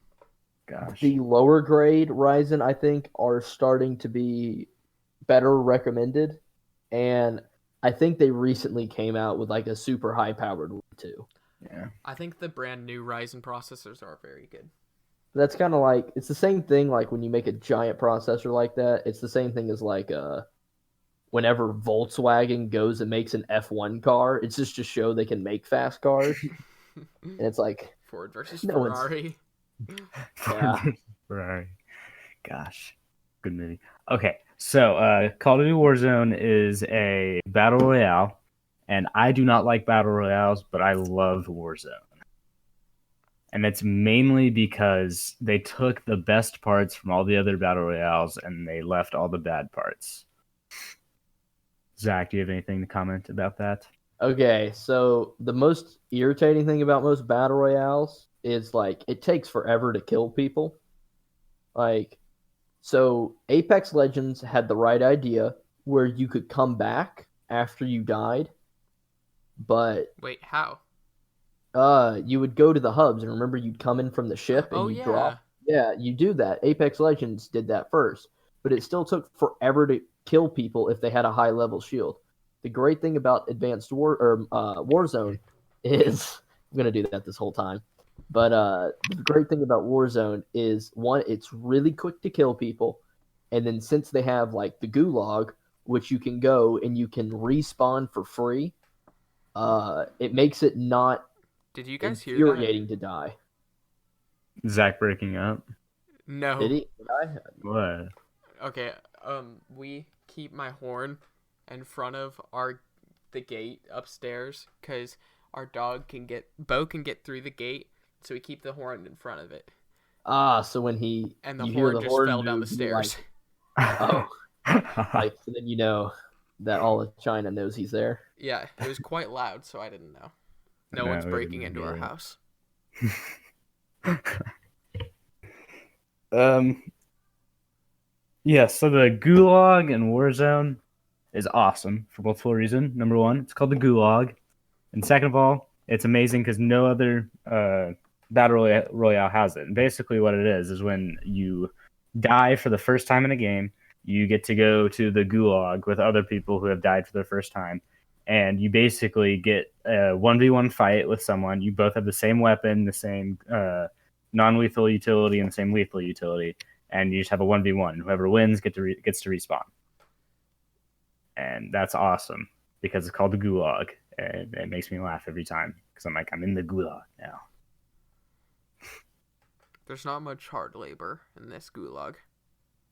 S2: Gosh.
S3: The lower grade Ryzen, I think, are starting to be better recommended, and I think they recently came out with like a super high powered one too.
S2: Yeah.
S1: I think the brand new Ryzen processors are very good.
S3: That's kind of like it's the same thing. Like when you make a giant processor like that, it's the same thing as like whenever Volkswagen goes and makes an F1 car, it's just to show they can make fast cars, and it's like
S1: Ford versus
S3: No one's-
S1: Ferrari.
S3: Yeah.
S2: Right. Gosh. Good movie. Okay. So Call of Duty Warzone is a battle royale, and I do not like battle royales, but I love Warzone. And it's mainly because they took the best parts from all the other battle royales and they left all the bad parts. Zach, do you have anything to comment about that?
S3: Okay, so the most irritating thing about most battle royales is like it takes forever to kill people. Like, so Apex Legends had the right idea where you could come back after you died, but
S1: Wait, how?
S3: you would go to the hubs and remember you'd come in from the ship and
S1: Oh
S3: you
S1: yeah.
S3: drop. Yeah, you do that. Apex Legends did that first, but it still took forever to kill people if they had a high level shield. The great thing about Warzone is I'm gonna do that this whole time. But the great thing about Warzone is one, it's really quick to kill people, and then since they have like the gulag, which you can go and you can respawn for free, it makes it not
S1: Did you guys hear that?
S3: infuriating to die.
S2: Zach breaking up?
S1: No.
S3: Did he? Did I?
S2: What?
S1: Okay. We keep my horn in front of the gate upstairs because our dog Bo can get through the gate, so we keep the horn in front of it.
S3: Ah, so when
S1: And the
S3: you hear
S1: horn
S3: the
S1: just
S3: horn
S1: fell down the
S3: move, you're
S1: stairs.
S3: like, oh, like so then you know that all of China knows he's there.
S1: Yeah, it was quite loud, so I didn't know. No
S2: No,
S1: one's
S2: we
S1: breaking
S2: didn't
S1: into
S2: hear
S1: our
S2: it.
S1: house.
S2: Yeah, so the Gulag and Warzone is awesome for multiple reasons. Number one, it's called the Gulag, and second of all, it's amazing because no other battle royale has it. And basically, what it is when you die for the first time in a game, you get to go to the Gulag with other people who have died for the first time, and you basically get a 1v1 fight with someone. You both have the same weapon, the same non-lethal utility, and the same lethal utility, and you just have a 1v1. Whoever wins gets to respawn. And that's awesome because it's called the Gulag, and it makes me laugh every time because I'm like, I'm in the Gulag now.
S1: There's not much hard labor in this gulag.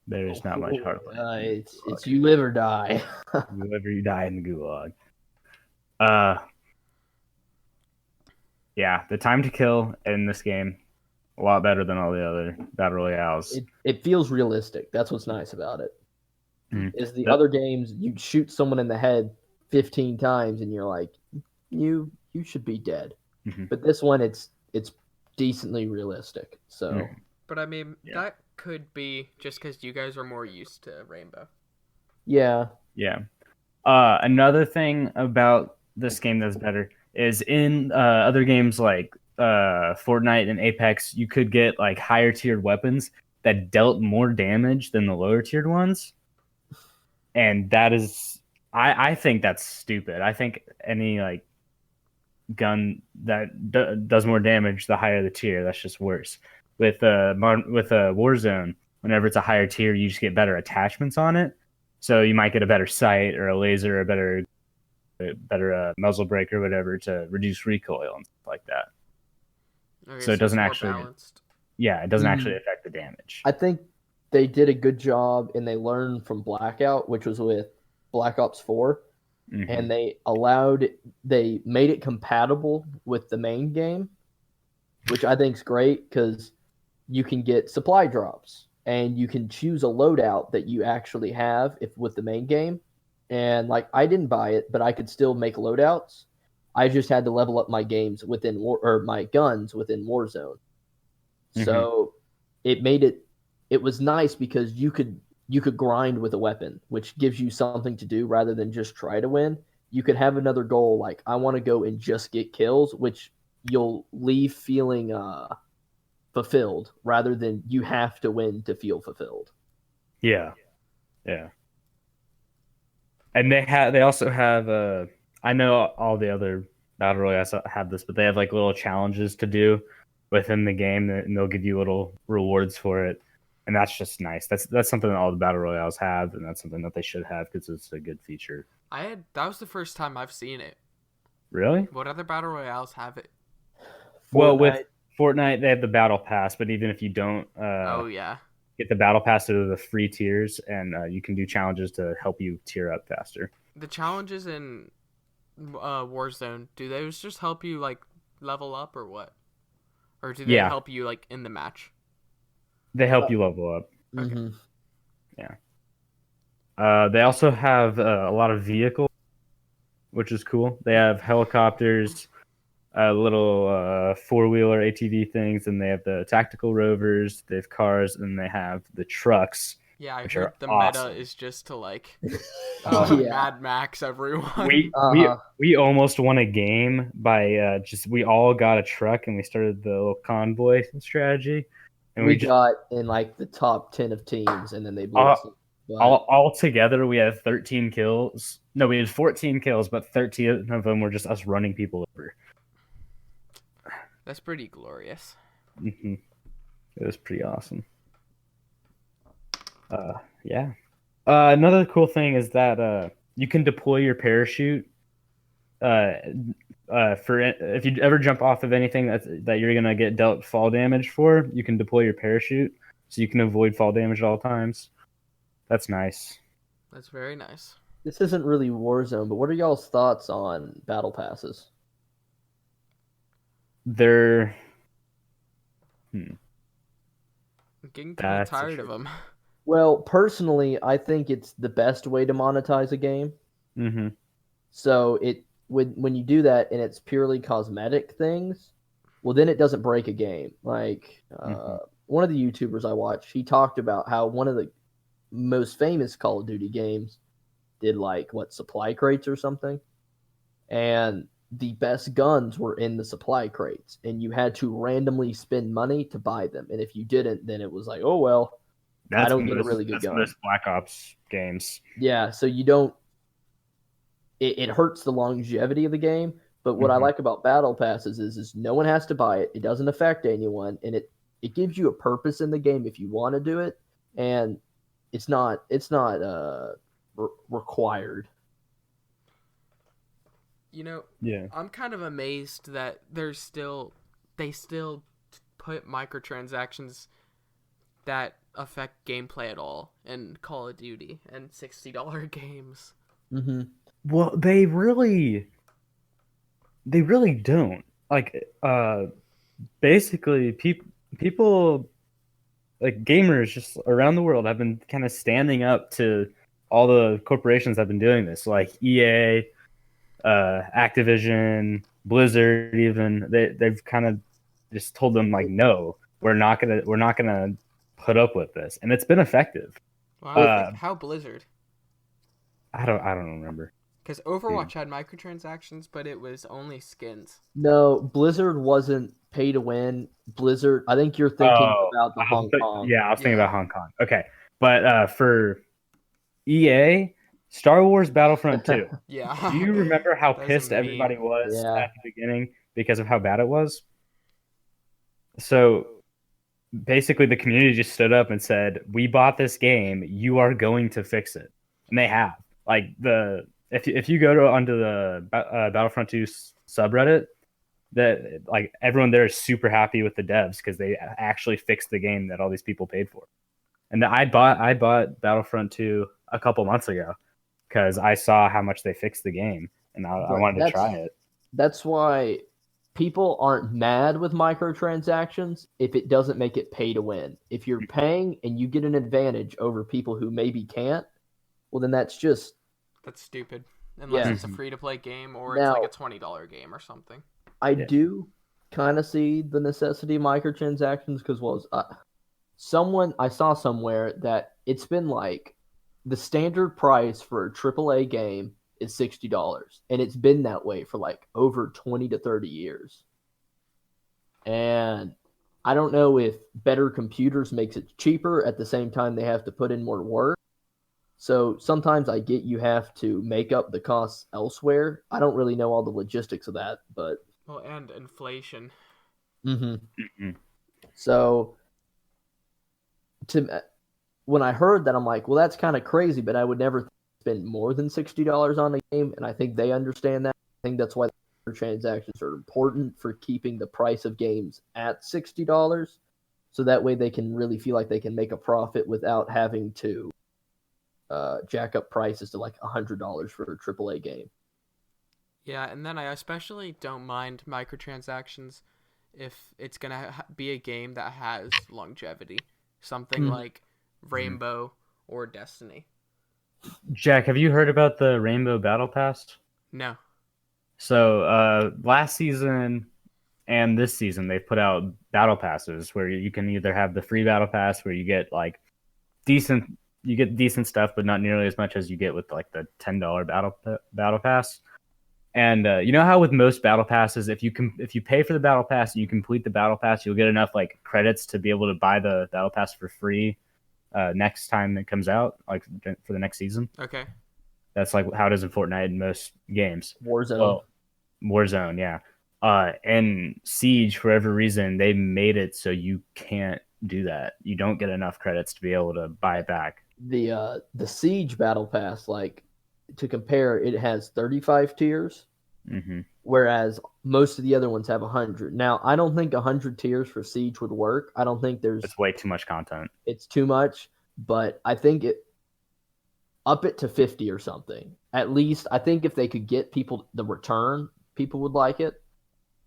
S2: There is not much hard labor.
S3: It's you live or die.
S2: You live or you die in the Gulag. Yeah, the time to kill in this game a lot better than all the other battle royales.
S3: It feels realistic. That's what's nice about it. Is the
S2: Yep.
S3: other games you shoot someone in the head 15 times and you're like, you should be dead.
S2: Mhm.
S3: But this one, it's decently realistic. So
S1: But I mean,
S2: Yeah.
S1: that could be just because you guys are more used to Rainbow.
S3: yeah,
S2: Yeah. Another thing about this game that's better is in other games like Fortnite and Apex, you could get like higher tiered weapons that dealt more damage than the lower tiered ones. And that is, I think that's stupid. I think any like gun that does more damage, the higher the tier, that's just worse. With Warzone, whenever it's a higher tier, you just get better attachments on it. So you might get a better sight or a laser, a better muzzle brake or whatever to reduce recoil and stuff like that.
S1: Okay,
S2: So it doesn't
S1: it's more
S2: actually-
S1: balanced.
S2: Yeah, it doesn't actually affect the damage.
S3: I think they did a good job and they learned from Blackout, which was with Black Ops 4.
S2: Mhm.
S3: And they made it compatible with the main game, which I think is great because you can get supply drops and you can choose a loadout that you actually have with the main game. And like I didn't buy it, but I could still make loadouts. I just had to level up my games my guns within Warzone. So it made it was nice because you could grind with a weapon, which gives you something to do rather than just try to win. You could have another goal like I want to go and just get kills, which you'll leave feeling fulfilled rather than you have to win to feel fulfilled.
S2: Yeah. And they also have I know all the other battle royales have this, but they have like little challenges to do within the game, and they'll give you little rewards for it, and that's just nice. That's something that all the battle royales have, and that's something that they should have because it's a good feature.
S1: That was the first time I've seen it.
S2: Really?
S1: What other battle royales have it?
S2: Well, with Fortnite, they have the battle pass, but even if you don't
S1: Oh yeah.
S2: get the battle pass to the free tiers, and you can do challenges to help you tier up faster.
S1: The challenges in Warzone, do those just help you like level up or what? Or do they help you like in the match?
S2: They help you level up.
S3: Mm-hmm.
S2: They also have a lot of vehicles, which is cool. They have helicopters, little four-wheeler ATV things, and they have the tactical rovers. They have cars, and they have the trucks.
S1: Yeah, I
S2: Which
S1: heard
S2: are
S1: the
S2: awesome.
S1: meta is just to like
S3: Yeah.
S1: Mad Max everyone.
S2: We almost won a game by we all got a truck and we started the little convoy strategy, and
S3: we got in like the top 10 of teams, and then they blew us up. But
S2: all together we had 13 kills. No, we had 14 kills, but 13 of them were just us running people over.
S1: That's pretty glorious.
S2: It was pretty awesome. Yeah. Another cool thing is that you can deploy your parachute. For if you ever jump off of anything that you're gonna get dealt fall damage for, you can deploy your parachute so you can avoid fall damage at all times. That's nice.
S1: That's very nice.
S3: this isn't really Warzone, but what are y'all's thoughts on battle passes?
S1: I'm getting kind of
S2: That's a
S1: tired of
S2: trick.
S1: them.
S3: Well, personally, I think it's the best way to monetize a game.
S2: Mm-hmm.
S3: So when you do that and it's purely cosmetic things, well, then it doesn't break a game. Like one of the YouTubers I watched, he talked about how one of the most famous Call of Duty games, did like supply crates or something, and the best guns were in the supply crates, and you had to randomly spend money to buy them. And if you didn't, then it was like, oh well, I don't get a really good gun.
S2: Most Black Ops games.
S3: Yeah, so you don't. It hurts the longevity of the game. But what I like about battle passes is no one has to buy it. It doesn't affect anyone, and it gives you a purpose in the game if you want to do it, and it's not required.
S2: Yeah.
S1: I'm kind of amazed that they still put microtransactions that affect gameplay at all in Call of Duty and $60 games.
S3: Mm-hmm.
S2: Well, they really don't. Like, basically, people, like gamers just around the world have been kind of standing up to all the corporations that have been doing this, like EA, Activision, Blizzard. Even they've kind of just told them like, no, we're not gonna put up with this, and it's been effective.
S1: Wow, how Blizzard?
S2: I don't remember.
S1: Because Overwatch had microtransactions, but it was only skins.
S3: No, Blizzard wasn't pay to win. Blizzard, I think you're thinking about the Hong Kong.
S2: Yeah, I was thinking about Hong Kong. Okay, but for EA, Star Wars Battlefront 2.
S1: Yeah.
S2: Do you remember how pissed everybody was at the beginning because of how bad it was? So basically, the community just stood up and said, "We bought this game. You are going to fix it," and they have. Like if you go onto the Battlefront 2 subreddit, that like everyone there is super happy with the devs because they actually fixed the game that all these people paid for. And I bought Battlefront 2 a couple months ago because I saw how much they fixed the game, and I wanted to try it.
S3: That's why people aren't mad with microtransactions if it doesn't make it pay to win. If you're paying and you get an advantage over people who maybe can't, well, then that's
S1: stupid. Unless it's a free-to-play game or it's like a $20 game or something.
S3: I do kind of see the necessity of microtransactions because I saw somewhere that it's been like the standard price for a AAA game is $60, and it's been that way for like over 20 to 30 years. And I don't know if better computers makes it cheaper at the same time they have to put in more work. So sometimes I get you have to make up the costs elsewhere. I don't really know all the logistics of that, but
S1: and inflation.
S3: So when I heard that, I'm like, well, that's kind of crazy, but I would never spend more than $60 on a game, and I think they understand that. I think that's why transactions are important for keeping the price of games at $60, so that way they can really feel like they can make a profit without having to jack up prices to like $100 for a AAA game.
S1: Yeah, and then I especially don't mind microtransactions if it's gonna be a game that has longevity, something like Rainbow or Destiny.
S2: Jack, have you heard about the Rainbow Battle Pass?
S1: No.
S2: So last season and this season, they've put out battle passes where you can either have the free battle pass where you get like decent stuff, but not nearly as much as you get with like the $10 battle pass. And you know how with most battle passes, if you pay for the battle pass and you complete the battle pass, you'll get enough like credits to be able to buy the battle pass for free next time it comes out, like for the next season.
S1: Okay.
S2: That's like how it is in Fortnite in most games.
S3: Warzone.
S2: Well, Warzone, yeah. And Siege, for whatever reason, they made it so you can't do that. You don't get enough credits to be able to buy it back.
S3: The Siege Battle Pass, like, to compare, it has 35 tiers, whereas most of the other ones have 100. Now, I don't think 100 tiers for Siege would work. I don't think
S2: it's way too much content.
S3: It's too much, but I think up it to 50 or something. At least, I think if they could get people the return, people would like it.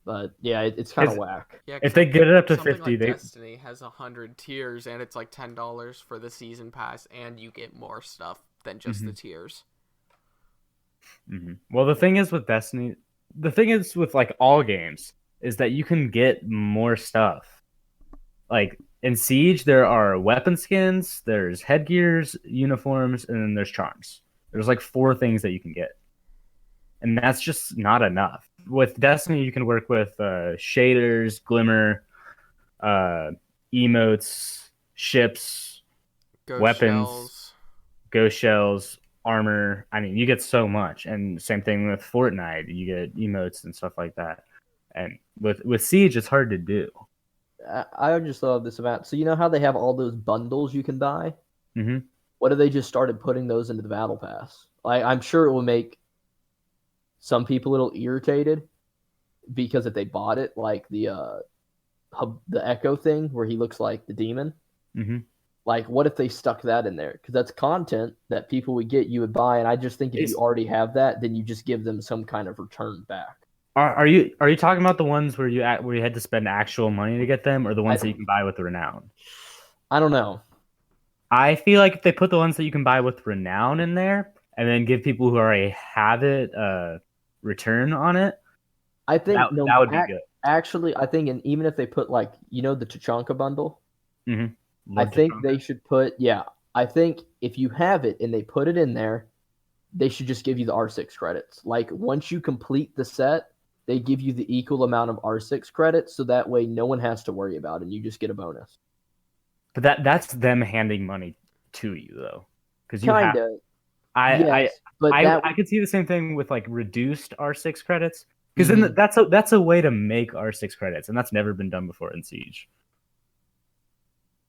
S3: But yeah, it's kind of whack.
S1: Yeah,
S2: if they get it up to 50,
S1: like Destiny has 100 tiers, and it's like $10 for the season pass, and you get more stuff than just the tiers.
S2: Well, the thing is with Destiny, the thing is with like all games, is that you can get more stuff. Like in Siege, there are weapon skins, there's headgears, uniforms, and then there's charms. There's like 4 things that you can get, and that's just not enough. With Destiny, you can work with shaders, glimmer, uh, emotes, ships,
S1: Ghost
S2: weapons,
S1: shells.
S2: ghost shells, armor. I mean, you get so much. And same thing with Fortnite. You get emotes and stuff like that. And with Siege, it's hard to do.
S3: I just love this amount. So you know how they have all those bundles you can buy?
S2: Mm-hmm.
S3: What if they just started putting those into the battle pass? Like, I'm sure it will make some people a little irritated because if they bought it, like the Echo thing where he looks like the demon.
S2: Mm-hmm.
S3: Like, what if they stuck that in there? Because that's content that people would get, you would buy, and I just think if you already have that, then you just give them some kind of return back.
S2: Are you talking about the ones where you had to spend actual money to get them, or the ones that you can buy with Renown?
S3: I don't know.
S2: I feel like if they put the ones that you can buy with Renown in there, and then give people who already have it return on it,
S3: I think
S2: that would be good.
S3: Actually, I think, and even if they put like the Tachanka bundle,
S2: Mm-hmm.
S3: I think they should put I think if you have it and they put it in there, they should just give you the R6 credits. Like once you complete the set, they give you the equal amount of R6 credits, so that way no one has to worry about it, and you just get a bonus.
S2: But that's them handing money to you though, because you
S3: Kind
S2: have.
S3: of.
S2: I
S3: Yes, but
S2: I could see the same thing with like reduced R6 credits, because
S3: Mhm.
S2: then that's a way to make R6 credits, and that's never been done before in Siege.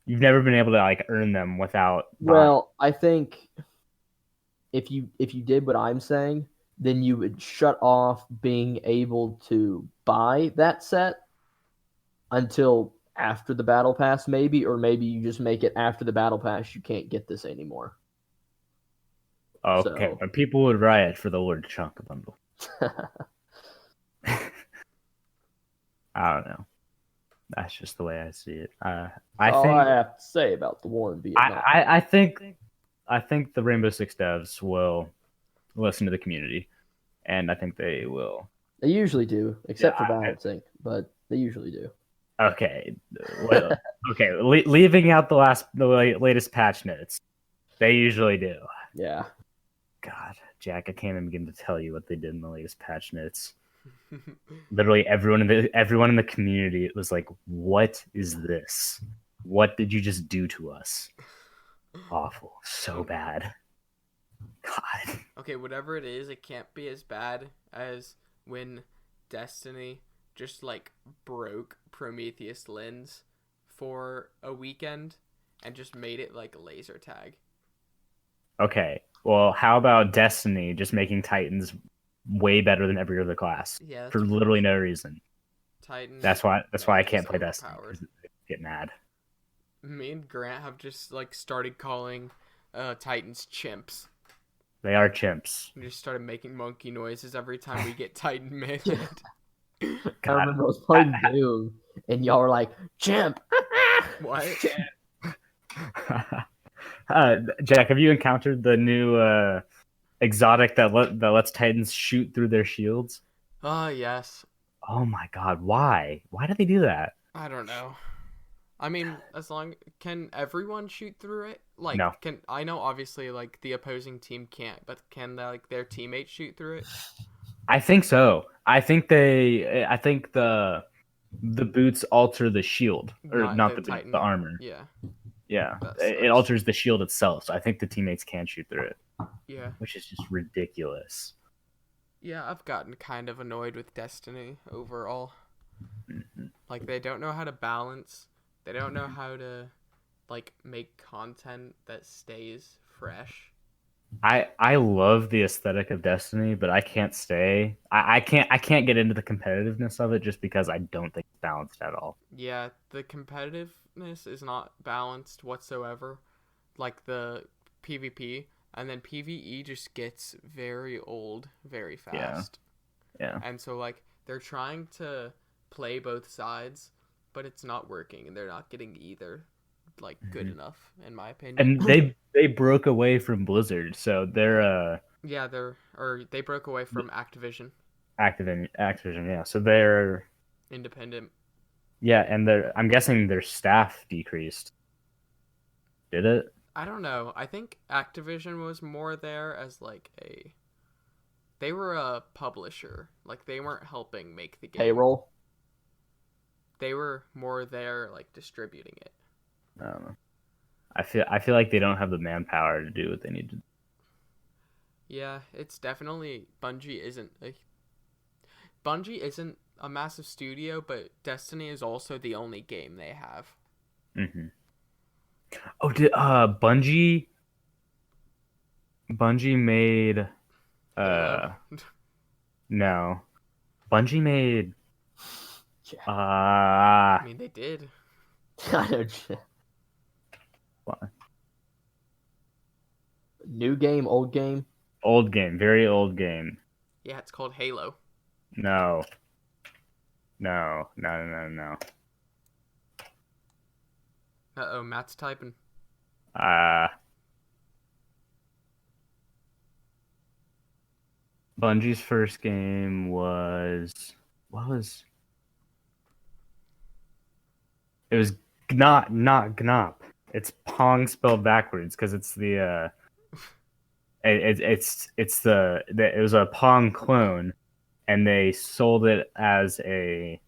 S2: You've never been able to like earn them without buying.
S3: Well, I think if you did what I'm saying, then you would shut off being able to buy that set until after the battle pass, maybe, or maybe you just make it after the battle pass. You can't get this anymore.
S2: Okay,
S3: So
S2: but people would riot for the Lord Chunk bundle. I don't know. That's just the way I see it. I
S3: all
S2: think
S3: I have to say about the war in Vietnam.
S2: I think the Rainbow Six devs will listen to the community, and I think they will.
S3: They usually do, except for
S2: Yeah,
S3: balancing, but they usually do.
S2: Okay, okay. Leaving out the latest patch notes, they usually do.
S3: Yeah.
S2: God, Jack, I can't even begin to tell you what they did in the latest patch notes. Literally, everyone in the community, it was like, "What is this? What did you just do to us? Awful, so bad." God.
S1: Okay, whatever it is, it can't be as bad as when Destiny just like broke Prometheus Lens for a weekend and just made it like laser tag.
S2: Okay, well, how about Destiny just making Titans way better than every other class
S1: Yeah,
S2: for literally no reason?
S1: Titans.
S2: That's why I
S1: just
S2: can't play Destiny,
S1: overpowered.
S2: because I get mad.
S1: Me and Grant have just like started calling Titans chimps.
S2: They are chimps.
S1: We just started making monkey noises every time we get Titan mentioned.
S3: I
S2: God.
S3: remember I was playing Doom, and y'all were like, "Chimp."
S1: What?
S2: Jack, have you encountered the new exotic that lets Titans shoot through their shields?
S1: Oh, yes.
S2: Oh my God, why? Why do they do that?
S1: I don't know. I mean, can everyone shoot through it? Like,
S2: No.
S1: I know obviously like the opposing team can't, but can their teammates shoot through it?
S2: I think so. I think the boots alter the shield, or not the boots,
S1: Titan.
S2: the armor.
S1: Yeah.
S2: Yeah,
S1: That
S2: it
S1: sucks.
S2: alters the shield itself. So I think the teammates can shoot through it.
S1: Yeah.
S2: Which is just ridiculous.
S1: Yeah, I've gotten kind of annoyed with Destiny overall.
S2: Mm-hmm.
S1: Like they don't know how to balance. They don't know how to like make content that stays fresh.
S2: I love the aesthetic of Destiny, but I can't stay. I can't get into the competitiveness of it just because I don't think it's balanced at all.
S1: Yeah, the competitiveness is not balanced whatsoever. Like the PvP, and then PvE just gets very old very fast.
S2: Yeah.
S1: And so like they're trying to play both sides, but it's not working and they're not getting either like good enough in my opinion.
S2: And they broke away from Blizzard, so they're
S1: yeah, they broke away from Activision.
S2: Activision, yeah. So they're
S1: Independent.
S2: yeah, and I'm guessing their staff decreased. Did it?
S1: I don't know. I think Activision was more there as like a. They were a publisher. Like they weren't helping make the game.
S3: Payroll.
S1: They were more there like distributing it.
S2: I don't know. I feel like they don't have the manpower to do what they need to do.
S1: Yeah, it's definitely Bungie isn't a massive studio, but Destiny is also the only game they have.
S2: Mm-hmm. Oh, did Bungie made
S1: Halo.
S2: no. Bungie made
S1: I mean, they did.
S3: I know. New game, old game.
S2: Old game, very old game.
S1: Yeah, it's called Halo.
S2: No. No.
S1: Uh-oh, Matt's typing.
S2: Bungie's first game was it was not Gnop. It's Pong spelled backwards because it's the it was a Pong clone, and they sold it as they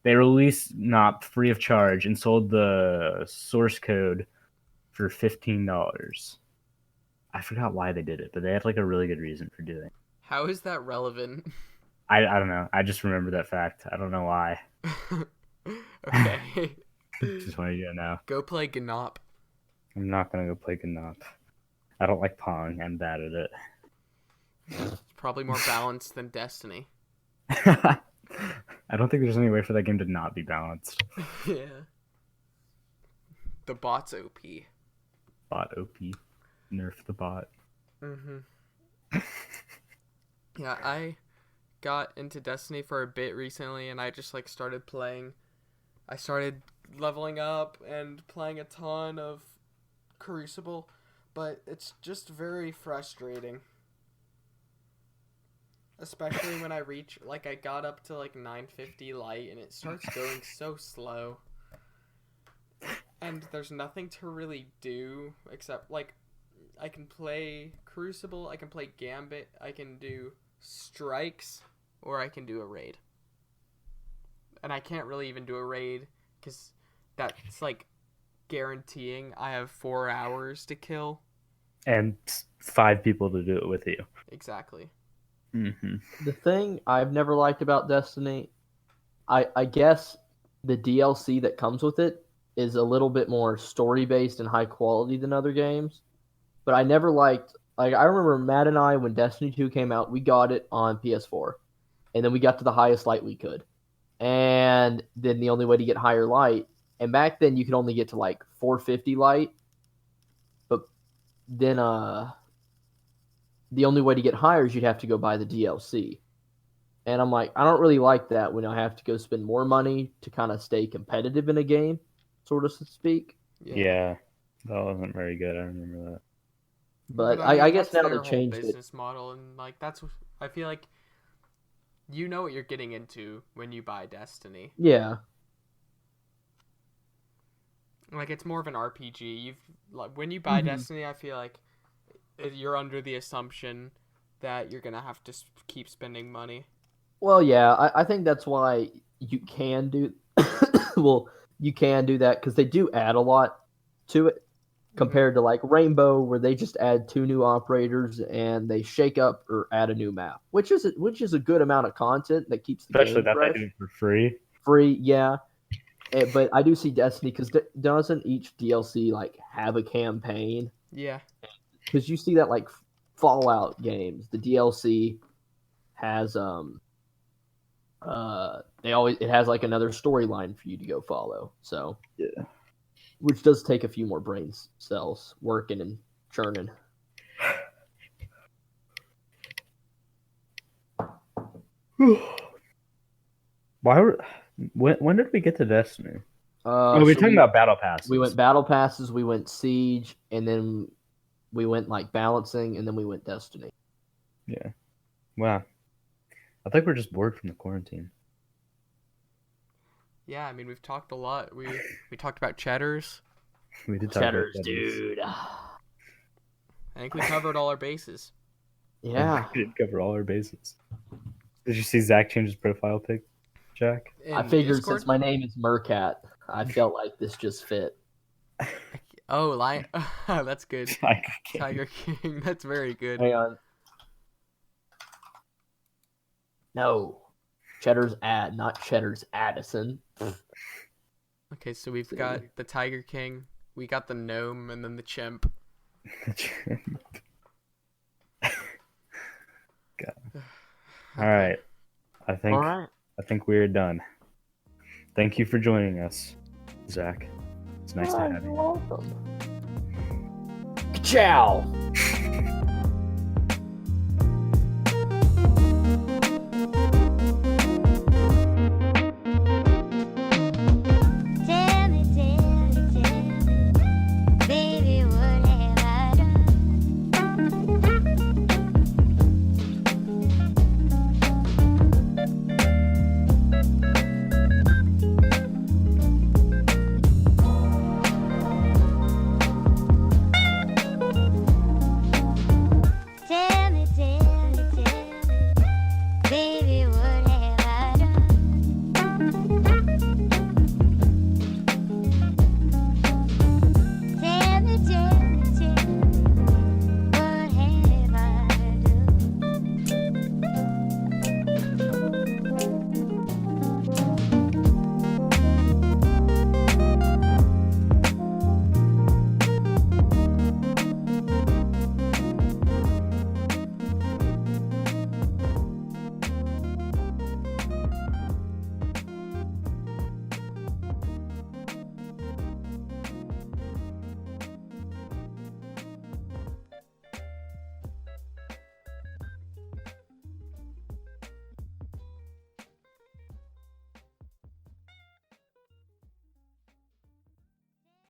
S2: released Gnop free of charge and sold the source code for $15. I forgot why they did it, but they had like a really good reason for doing it.
S1: How is that relevant?
S2: I don't know. I just remember that fact. I don't know why.
S1: Okay.
S2: Just wanted you to know.
S1: Go play Gnop.
S2: I'm not gonna go play Gnop. I don't like Pong. I'm bad at it.
S1: It's probably more balanced than Destiny.
S2: I don't think there's any way for that game to not be balanced.
S1: Yeah. The bot's OP.
S2: Bot OP. Nerf the bot.
S1: Mm-hmm. Yeah, I got into Destiny for a bit recently, and I just like started playing. I started leveling up and playing a ton of Crucible, but it's just very frustrating. Especially when I reach, like, I got up to like 950 light, and it starts going so slow. And there's nothing to really do except, like, I can play Crucible, I can play Gambit, I can do strikes, or I can do a raid. And I can't really even do a raid, because that's, like, guaranteeing I have 4 hours to kill.
S2: And 5 people to do it with you.
S1: Exactly.
S2: Mm-hmm.
S3: The thing I've never liked about Destiny, I guess the DLC that comes with it is a little bit more story-based and high quality than other games. But I never liked, like, I remember Matt and I, when Destiny 2 came out, we got it on PS4. And then we got to the highest light we could. And then the only way to get higher light, and back then you could only get to like 450 light. But then the only way to get higher is you'd have to go buy the DLC. And I'm like, I don't really like that when I have to go spend more money to kind of stay competitive in a game, sort of to speak.
S2: Yeah, that wasn't very good. I remember that.
S3: But
S1: I mean,
S3: I guess
S1: that's
S3: now
S1: their
S3: they
S1: whole
S3: changed it.
S1: business model, and like that's, I feel like you know what you're getting into when you buy Destiny.
S3: Yeah.
S1: Like, it's more of an RPG. When you buy
S3: Mhm.
S1: Destiny, I feel like you're under the assumption that you're gonna have to keep spending money.
S3: Well, yeah, I think that's why you can do well, you can do that because they do add a lot to it compared to like Rainbow, where they just add 2 new operators and they shake up or add a new map, which is a good amount of content that keeps the
S2: Especially
S3: game
S2: that
S3: fresh.
S2: they do it for free.
S3: Free, yeah. But I do see Destiny because doesn't each DLC like have a campaign?
S1: Yeah.
S3: Because you see that like Fallout games, the DLC has it has like another storyline for you to go follow. So
S2: Yeah.
S3: which does take a few more brain cells working and churning.
S2: When did we get to Destiny?
S3: So
S2: We're talking about battle passes.
S3: We went battle passes, we went siege, and then we went like balancing, and then we went Destiny.
S2: Yeah. Wow. I think we're just bored from the quarantine.
S1: Yeah, I mean, we've talked a lot. We talked about cheddars.
S2: We did talk about
S3: Cheddars,
S2: Cheddars.
S3: dude.
S1: I think we covered all our bases.
S3: Yeah.
S2: We did cover all our bases. Did you see Zach change his profile pic, Jack?
S3: I
S1: In
S3: figured
S1: Discord?
S3: since my name is Mercat, I felt like this just fit.
S1: Oh, lion. That's good.
S2: Tiger King.
S1: Tiger King. That's very good.
S3: Hang on. No. Cheddar's ad, not Cheddar's Addison.
S1: Okay, so we've got the Tiger King, we got the gnome, and then the chimp.
S2: All right. I think
S3: All right.
S2: we are done. Thank you for joining us, Zach. It's nice to have you.
S3: You're welcome. Ciao.